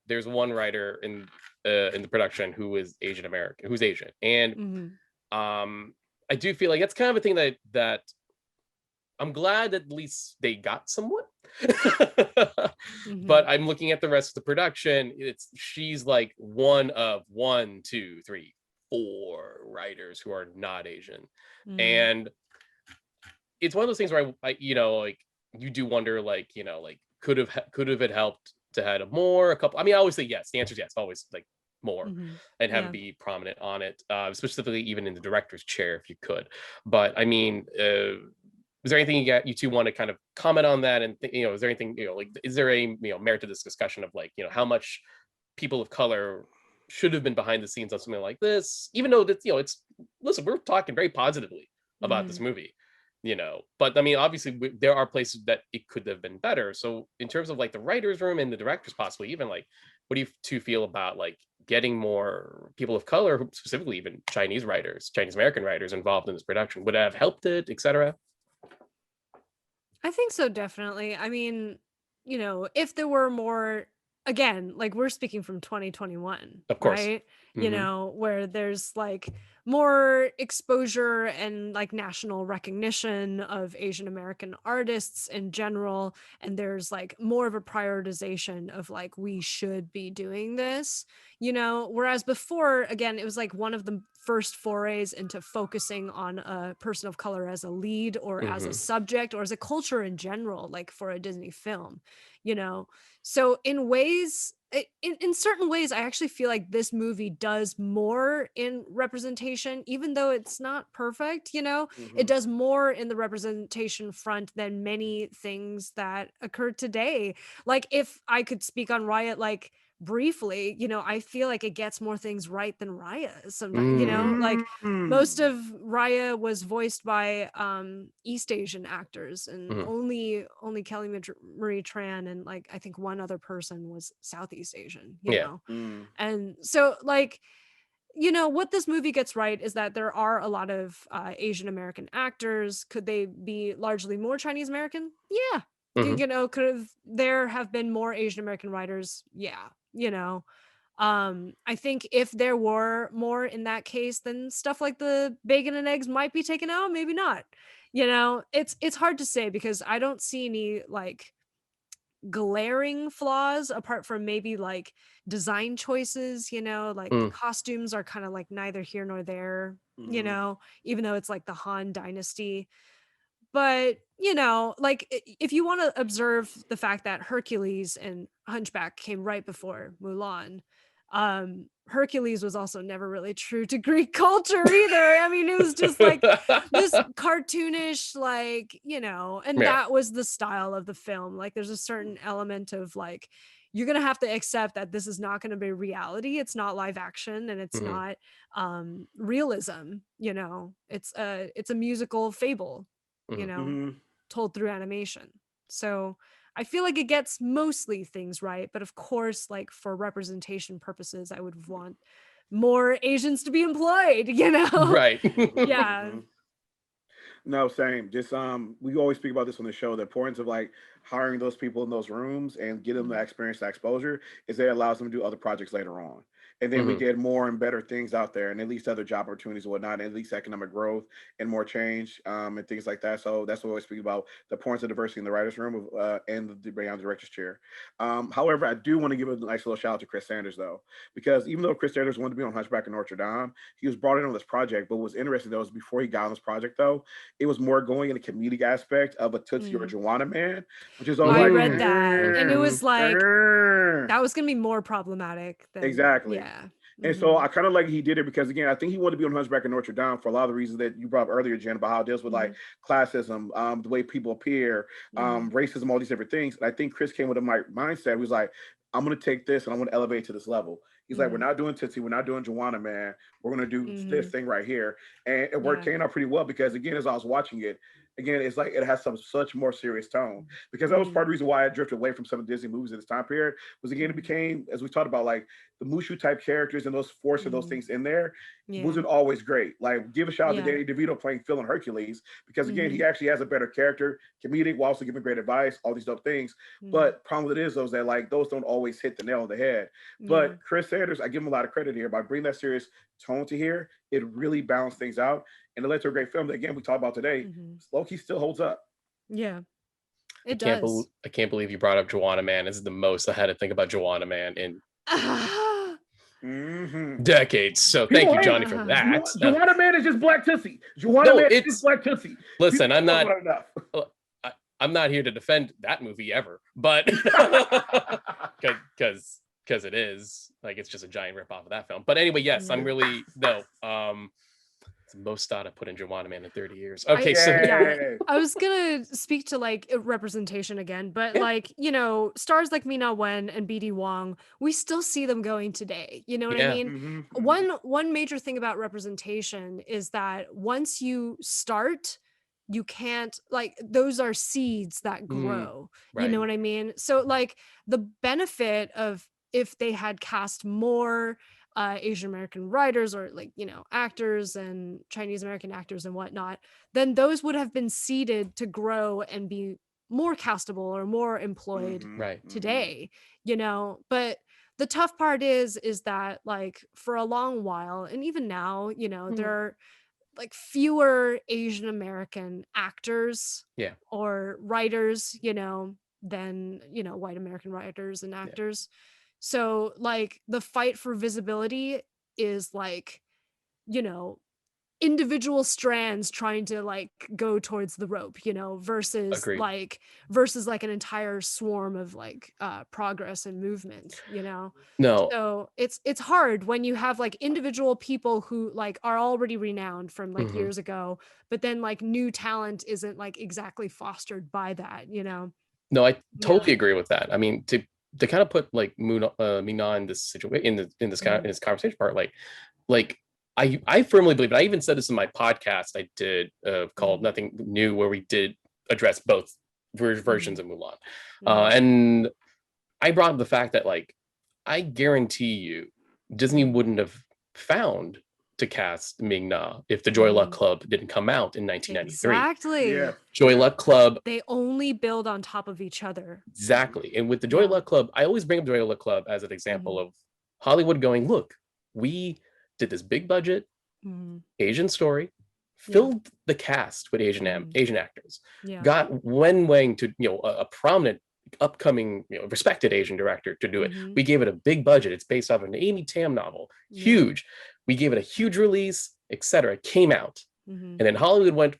there's one writer in the production who is Asian American, who's Asian, and I do feel like that's kind of a thing that I'm glad that at least they got someone. But I'm looking at the rest of the production. She's like one of 1, 2, 3, 4 writers who are not Asian, and it's one of those things where I you know, like you do wonder, like, you know, like could have it helped to had a couple. I mean, I always say yes. The answer is yes. Always like more and have it be prominent on it, specifically even in the director's chair if you could. But I mean, is there anything you two want to kind of comment on that? And is there anything, like, is there a merit to this discussion of like, how much people of color should have been behind the scenes on something like this, even though that, it's, listen, we're talking very positively about this movie, but I mean, obviously there are places that it could have been better. So in terms of like the writer's room and the directors, possibly even, like, what do you two feel about like getting more people of color, specifically even Chinese American writers involved in this production? Would it have helped it, etc.? I think so, definitely. I mean, if there were more, again, like, we're speaking from 2021, Of course. right? Where there's like more exposure and like national recognition of Asian American artists in general, and there's like more of a prioritization of like, we should be doing this, whereas before, again, it was like one of the first forays into focusing on a person of color as a lead or as a subject or as a culture in general, like for a Disney film, so in ways, in certain ways, I actually feel like this movie does more in representation, even though it's not perfect, it does more in the representation front than many things that occur today. Like, if I could speak on Riot, like, briefly, I feel like it gets more things right than Raya sometimes, like most of Raya was voiced by East Asian actors, and only Kelly Marie Tran and like I think one other person was Southeast Asian, know. And so like, what this movie gets right is that there are a lot of Asian American actors. Could they be largely more Chinese American? Yeah. Could there have been more Asian American writers? Yeah. I think if there were more in that case, then stuff like the bacon and eggs might be taken out, maybe not. It's hard to say because I don't see any like glaring flaws apart from maybe like design choices, like the costumes are kind of like neither here nor there, even though it's like the Han Dynasty. But like, if you want to observe the fact that Hercules and Hunchback came right before Mulan, Hercules was also never really true to Greek culture either. I mean, it was just like this cartoonish, like, and that was the style of the film. Like, there's a certain element of like, you're gonna have to accept that this is not going to be reality. It's not live action, and it's not realism. It's a musical fable, told through animation. So I feel like it gets mostly things right, but of course, like, for representation purposes, I would want more Asians to be employed, Right. Yeah. No, same. Just we always speak about this on the show. The importance of like hiring those people in those rooms and get them the experience, the exposure, is that it allows them to do other projects later on. And then we get more and better things out there, and at least other job opportunities and whatnot, and at least economic growth and more change and things like that. So that's what we always speak about, the importance of diversity in the writer's room and the beyond director's chair. However, I do want to give a nice little shout out to Chris Sanders, though, because even though Chris Sanders wanted to be on Hunchback and Notre Dame, he was brought in on this project. But what was interesting, though, is before he got on this project, though, it was more going in the comedic aspect of a Tootsie or a Juana Man, which is always I like, read that, and it was like, that was going to be more problematic than, exactly. Yeah. And so I kind of like he did it because, again, I think he wanted to be on Hunchback and Notre Dame for a lot of the reasons that you brought up earlier, Jen, about how it deals with like classism, the way people appear, racism, all these different things. And I think Chris came with a mindset. He was like, I'm going to take this and I want to elevate it to this level. He's like, we're not doing Tootsie, we're not doing Juana Man, we're going to do this thing right here. And it worked came out pretty well because, again, as I was watching it, again, it's like it has such more serious tone, because that was part of the reason why I drifted away from some of Disney movies in this time period. Was, again, it became, as we talked about, like the Mushu type characters and those force of those things in there wasn't always great. Like, give a shout out to Danny DeVito playing Phil and Hercules, because, again, he actually has a better character, comedic, while also giving great advice, all these dope things. But problem with it is those that, like, those don't always hit the nail on the head. But Chris Sanders, I give him a lot of credit here by bringing that serious tone to here. It really balanced things out, and it led to a great film that, again, we talked about today. Low-key still holds up. Yeah, it does. I can't believe you brought up Juana Man. This is the most I had to think about Juana Man in decades. So thank you, Johnny, for that. Juana Man is just Black Tootsie. Juana Man is just Black Tootsie. Listen, I'm not here to defend that movie ever, but because it is like, it's just a giant rip off of that film. But anyway, yes, I'm really it's the most thought I put in Joanna Man in 30 years. Okay, I was gonna speak to like representation again, but like, you know, stars like Ming-Na Wen and BD Wong, we still see them going today. You know what I mean? One major thing about representation is that once you start, you can't, like, those are seeds that grow. You know what I mean? So like the benefit of if they had cast more Asian American writers or like, you know, actors and Chinese American actors and whatnot, then those would have been seeded to grow and be more castable or more employed today, you know. But the tough part is that like for a long while, and even now, you know, there are like fewer Asian American actors or writers, you know, than, you know, white American writers and actors. So like the fight for visibility is like, you know, individual strands trying to like go towards the rope, you know, versus like an entire swarm of like progress and movement, you know. So it's hard when you have like individual people who like are already renowned from like years ago, but then like new talent isn't like exactly fostered by that, you know. No, I totally agree with that. I mean, to kind of put like Ming-Na in this situation, in this conversation part, like I firmly believe it. I even said this in my podcast I did called Nothing New, where we did address both versions of Mulan. And I brought up the fact that like I guarantee you Disney wouldn't have found to cast Ming-Na if the Joy Luck Club didn't come out in 1993. Exactly. Joy Luck Club. They only build on top of each other. Exactly. And with the Joy Luck Club, I always bring up Joy Luck Club as an example of Hollywood going, look, we did this big budget Asian story, filled the cast with Asian actors, got Wen Wang to, you know, a prominent upcoming, you know, respected Asian director to do it. We gave it a big budget. It's based off an Amy Tam novel, huge. We gave it a huge release, etc. It came out, and then Hollywood went,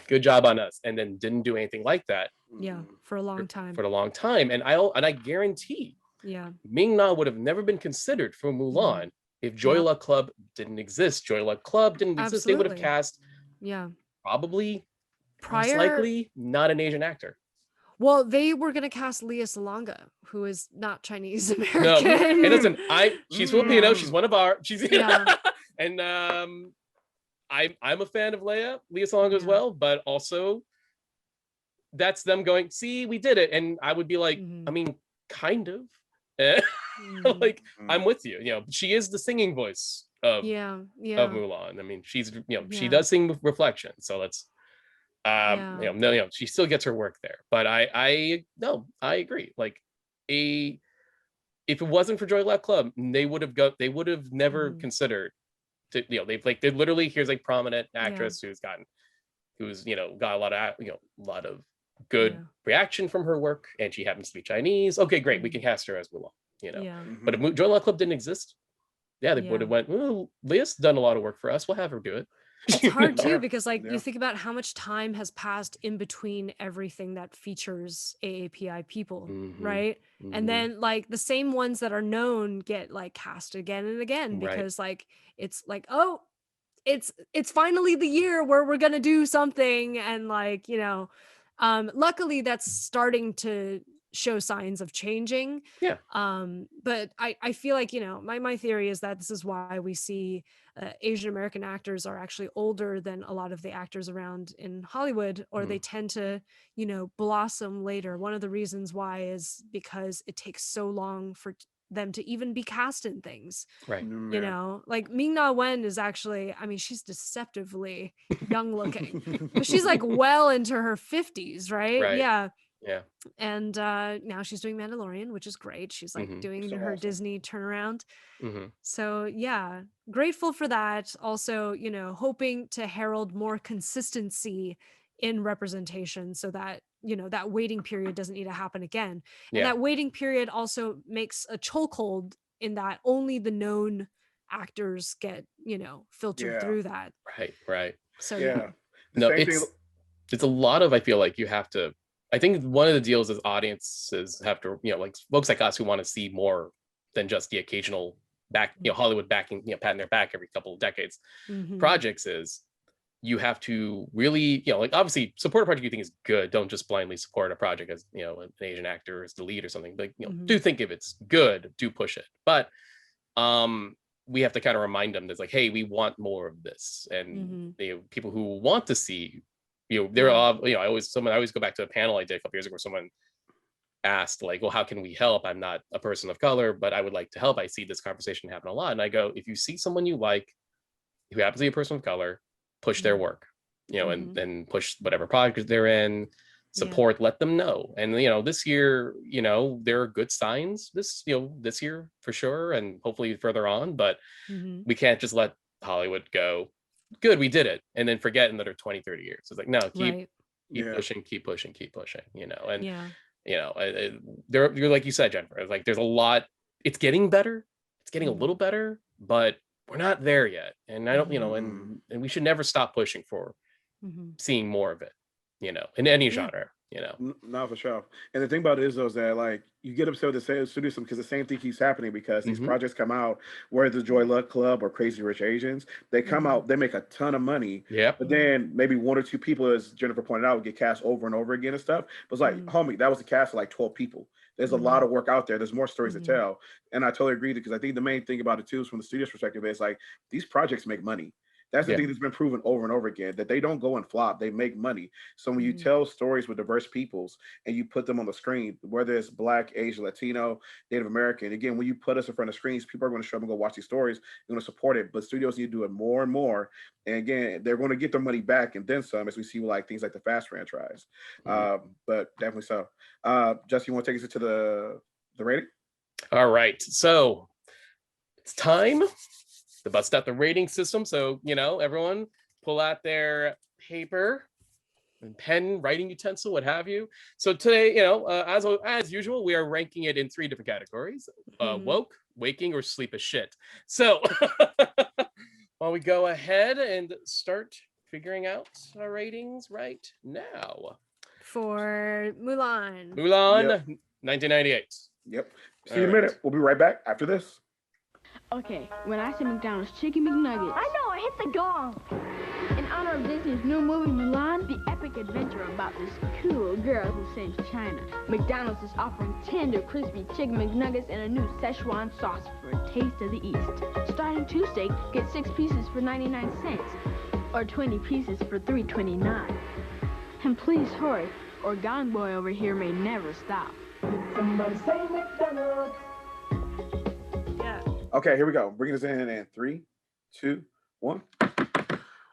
good job on us, and then didn't do anything like that. For a long time. For a long time, and I guarantee, Ming-Na would have never been considered for Mulan if Joy Luck Club didn't exist. Joy Luck Club didn't exist. They would have cast probably most likely not an Asian actor. Well, they were gonna cast Lea Salonga, who is not Chinese American. No, and listen, she's Filipino. She's one of our. She's and I'm a fan of Lea Salonga as well, but also that's them going, see, we did it, and I would be like, I mean, kind of, like I'm with you. You know, she is the singing voice of Mulan. I mean, she's, you know, she does sing with Reflection, so let's. You know, she still gets her work there, but I agree. Like, if it wasn't for Joy Luck Club, they would have never considered to, you know, they literally, here's a prominent actress who's you know, got a lot of good reaction from her work, and she happens to be Chinese. Okay, great, we can cast her as Mulan, you know. But if Joy Luck Club didn't exist, they would have went, well, Leah's done a lot of work for us, we'll have her do it. It's hard too, because like you think about how much time has passed in between everything that features AAPI people, right? And then like the same ones that are known get like cast again and again, because like it's like, oh, it's finally the year where we're gonna do something, and like, you know, luckily that's starting to show signs of changing. But I feel like, you know, my theory is that this is why we see Asian American actors are actually older than a lot of the actors around in Hollywood, or they tend to, you know, blossom later. One of the reasons why is because it takes so long for them to even be cast in things, you know. Like Ming-Na Wen is actually, I mean, she's deceptively young looking, but she's like well into her 50s, right? And now she's doing Mandalorian, which is great. She's like doing her Disney turnaround. So yeah, grateful for that. Also, you know, hoping to herald more consistency in representation, so that, you know, that waiting period doesn't need to happen again. And that waiting period also makes a chokehold in that only the known actors get, you know, filtered through that. Right. So no, it's a lot of, I feel like you have to, I think one of the deals is audiences have to, you know, like folks like us who want to see more than just the occasional back, Hollywood backing, patting their back every couple of decades projects is, you have to really, like, obviously support a project you think is good. Don't just blindly support a project as, an Asian actor as the lead or something. But, do think if it's good, do push it. But we have to kind of remind them that's like, hey, we want more of this. And people who want to see, they're all, I always go back to a panel I did a couple years ago where someone asked, like, well, how can we help? I'm not a person of color, but I would like to help. I see this conversation happen a lot. And I go, if you see someone you like who happens to be a person of color, push their work, and push whatever project they're in, support, let them know. And, this year, there are good signs this year for sure. And hopefully further on, but we can't just let Hollywood go, good, we did it, and then forget another 20, 30 years. It's like, no, keep pushing, and, you're like you said, Jennifer, like there's a lot, it's getting better. It's getting a little better, but we're not there yet. And I don't, and we should never stop pushing for seeing more of it, in any genre, No, for sure. And the thing about it is, though, is that, like, you get upset with the studio because the same thing keeps happening, because these projects come out, whether the Joy Luck Club or Crazy Rich Asians, they come out, they make a ton of money. Yeah. But then maybe one or two people, as Jennifer pointed out, get cast over and over again and stuff. But it's like, homie, that was a cast of like 12 people. There's a lot of work out there. There's more stories to tell. And I totally agree, because I think the main thing about it too is from the studio's perspective is like, these projects make money. That's the thing that's been proven over and over again, that they don't go and flop, they make money. So when you tell stories with diverse peoples and you put them on the screen, whether it's Black, Asian, Latino, Native American, again, when you put us in front of screens, people are going to show up and go watch these stories, they're going to support it. But studios need to do it more and more. And again, they're going to get their money back and then some, as we see like things like the Fast franchise. But definitely so. Justin, you want to take us into the rating? All right. So it's time to bust out the rating system. So, everyone pull out their paper and pen, writing utensil, what have you. So today, as usual, we are ranking it in 3 different categories: woke, waking, or sleep as shit. So while we go ahead and start figuring out our ratings right now. For Mulan. 1998. Yep. See you in a minute. We'll be right back after this. Okay, when I say McDonald's Chicken McNuggets. I know, I hit the gong. In honor of Disney's new movie Mulan, the epic adventure about this cool girl who saves China, McDonald's is offering tender, crispy Chicken McNuggets and a new Szechuan sauce for a taste of the East. Starting Tuesday, get 6 pieces for 99 cents, or 20 pieces for $3.29. And please hurry, or Gong Boy over here may never stop. Somebody say McDonald's. Okay, here we go. Bringing us in 3, 2, 1.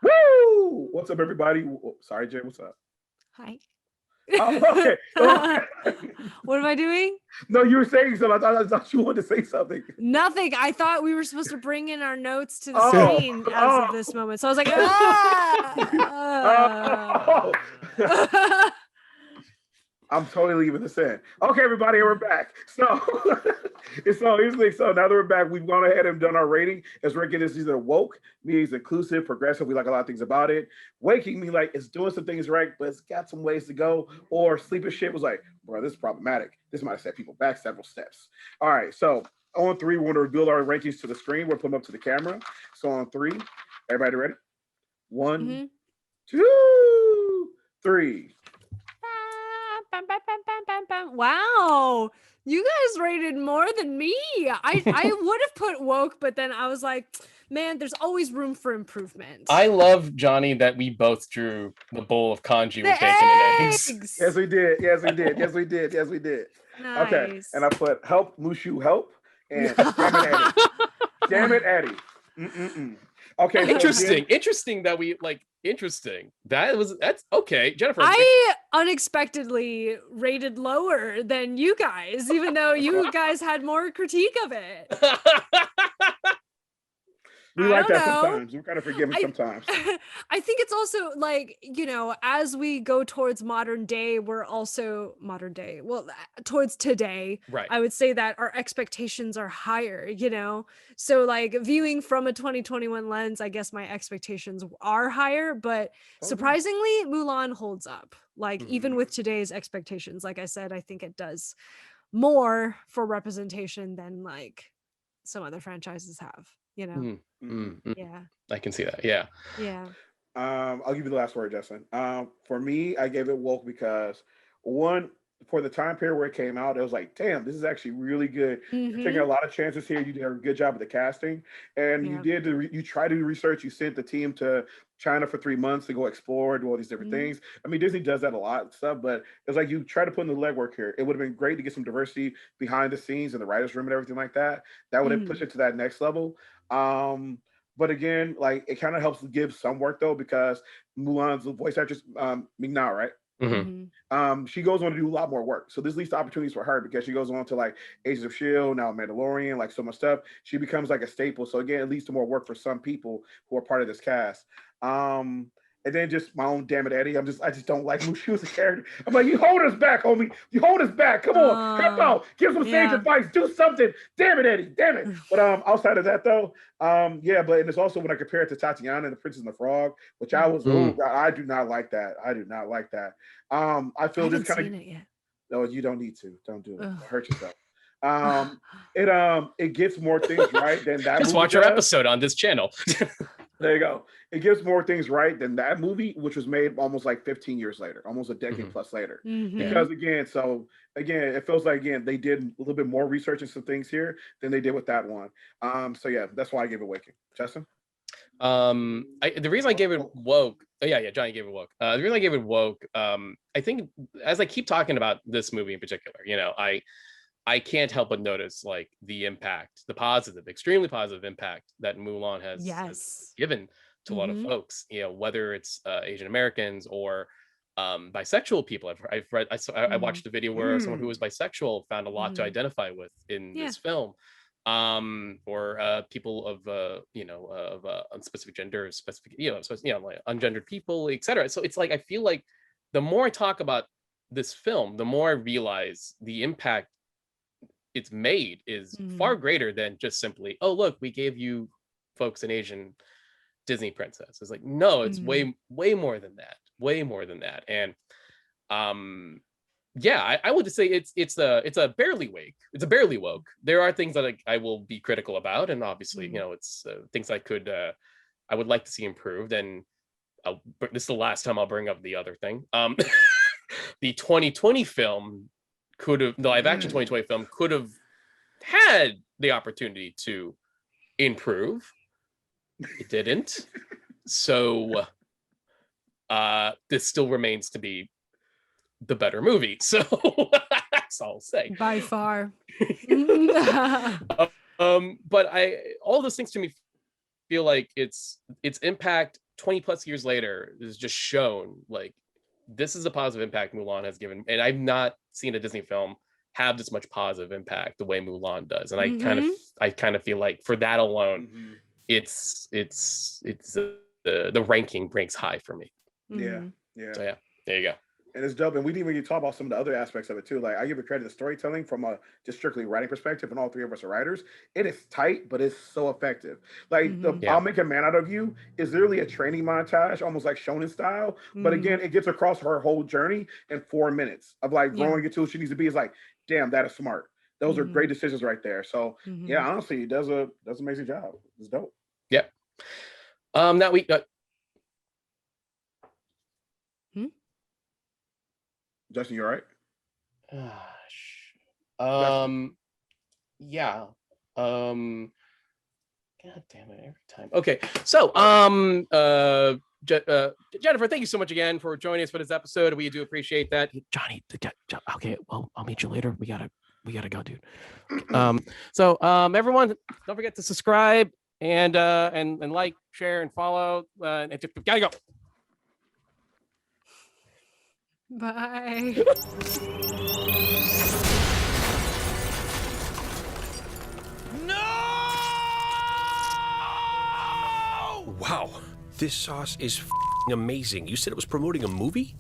Woo! What's up, everybody? Sorry, Jay. What's up? Hi. Oh, okay. What am I doing? No, you were saying something. I thought you wanted to say something. Nothing. I thought we were supposed to bring in our notes to the screen as of this moment. So I was like, I'm totally leaving this in. Okay, everybody, we're back. So now that we're back, we've gone ahead and done our rating. As Rick is either woke, means inclusive, progressive. We like a lot of things about it. Waking me like it's doing some things right, but it's got some ways to go. Or sleep as shit was like, bro, this is problematic. This might have set people back several steps. All right, so on 3, we want to reveal our rankings to the screen. We'll put them up to the camera. So on 3, everybody ready? 1, 2, 3. Wow, you guys rated more than me. I would have put woke, but then I was like, man, there's always room for improvement. I love, Johnny, that we both drew the bowl of kanji with bacon and eggs. Yes, we did. Yes, we did. Yes, we did. Yes, we did. Nice. Okay, and I put help Mushu help and damn it, Addie. Okay. Interesting that we like. Interesting. That's okay, Jennifer. I unexpectedly rated lower than you guys, even though you guys had more critique of it. We like that sometimes. We're kind of forgiving sometimes. I think it's also like, as we go towards modern day, we're also towards today. Right. I would say that our expectations are higher, So like viewing from a 2021 lens, I guess my expectations are higher, but surprisingly, Mulan holds up. Like even with today's expectations, like I said, I think it does more for representation than like some other franchises have, you know. Yeah. I can see that. Yeah. Yeah. I'll give you the last word, Justin. For me, I gave it woke because one, for the time period where it came out, it was like, damn, this is actually really good. You're taking a lot of chances here. You did a good job of the casting, and you did you tried to do research. You sent the team to China for 3 months to go explore, do all these different things. I mean, Disney does that a lot and stuff, but it's like you try to put in the legwork here. It would have been great to get some diversity behind the scenes in the writers' room and everything like that. That would have pushed it to that next level. But again, like it kind of helps give some work though, because Mulan's voice actress, Ming-Na, right? She goes on to do a lot more work. So this leads to opportunities for her because she goes on to like Agents of S.H.I.E.L.D., now Mandalorian, like so much stuff. She becomes like a staple. So again, it leads to more work for some people who are part of this cast. And then just my own damn it, Eddie. I just don't like who she was a character. I'm like, you hold us back, homie. You hold us back. Come on, help out. Give some sage advice. Do something. Damn it, Eddie. Damn it. But outside of that though, yeah. But and it's also when I compare it to Tatiana and the Princess and the Frog, which I was, I do not like that. I do not like that. I feel this kind of. No, you don't need to. Don't do it. Hurt yourself. It gets more things right than that. Just watch our episode on this channel. There you go. It gives more things right than that movie, which was made almost like 15 years later, almost a decade plus later. Because again, it feels like they did a little bit more research and some things here than they did with that one. So yeah, that's why I gave it Waking. Justin? The reason I gave it woke, Johnny gave it woke. The reason I gave it woke, I think as I keep talking about this movie in particular, you know, I can't help but notice like the impact, the positive, extremely positive impact that Mulan has given to a lot of folks, you know, whether it's Asian Americans or bisexual people. I watched a video where someone who was bisexual found a lot to identify with in this film, or people of unspecific gender, like ungendered people, etc. So it's like I feel like the more I talk about this film, the more I realize the impact it's made is far greater than just simply, oh look, we gave you folks an Asian Disney princess. It's like, no, it's way more than that. And I would just say it's a barely woke. There are things that I will be critical about, and obviously you know it's things I would like to see improved. And this is the last time I'll bring up the other thing. The 2020 film the live action 2020 film could have had the opportunity to improve. It didn't. So this still remains to be the better movie. So that's all I'll say. By far. But all those things to me feel like its impact 20 plus years later is just shown like this is a positive impact Mulan has given, and I've not seen a Disney film have this much positive impact the way Mulan does. And I kind of feel like for that alone, it's the ranking ranks high for me. Yeah. So yeah, there you go. And it's dope. And we didn't really talk about some of the other aspects of it too. Like I give it credit to storytelling from a just strictly writing perspective, and all three of us are writers. It is tight, but it's so effective. Like I'll Make a Man Out of You is literally a training montage, almost like shonen style. But again, it gets across her whole journey in 4 minutes of like growing into who she needs to be. It's like, damn, that is smart. Those are great decisions right there. So yeah, honestly, it does an amazing job. It's dope. Yep. That week. Justin, you all right? Yeah. God damn it, every time. Okay, so Jenapher, thank you so much again for joining us for this episode. We do appreciate that. Johnny, okay, well, I'll meet you later. We gotta go, dude. So everyone, don't forget to subscribe and like, share, and follow. And gotta go. Bye. No! Wow, this sauce is amazing. You said it was promoting a movie?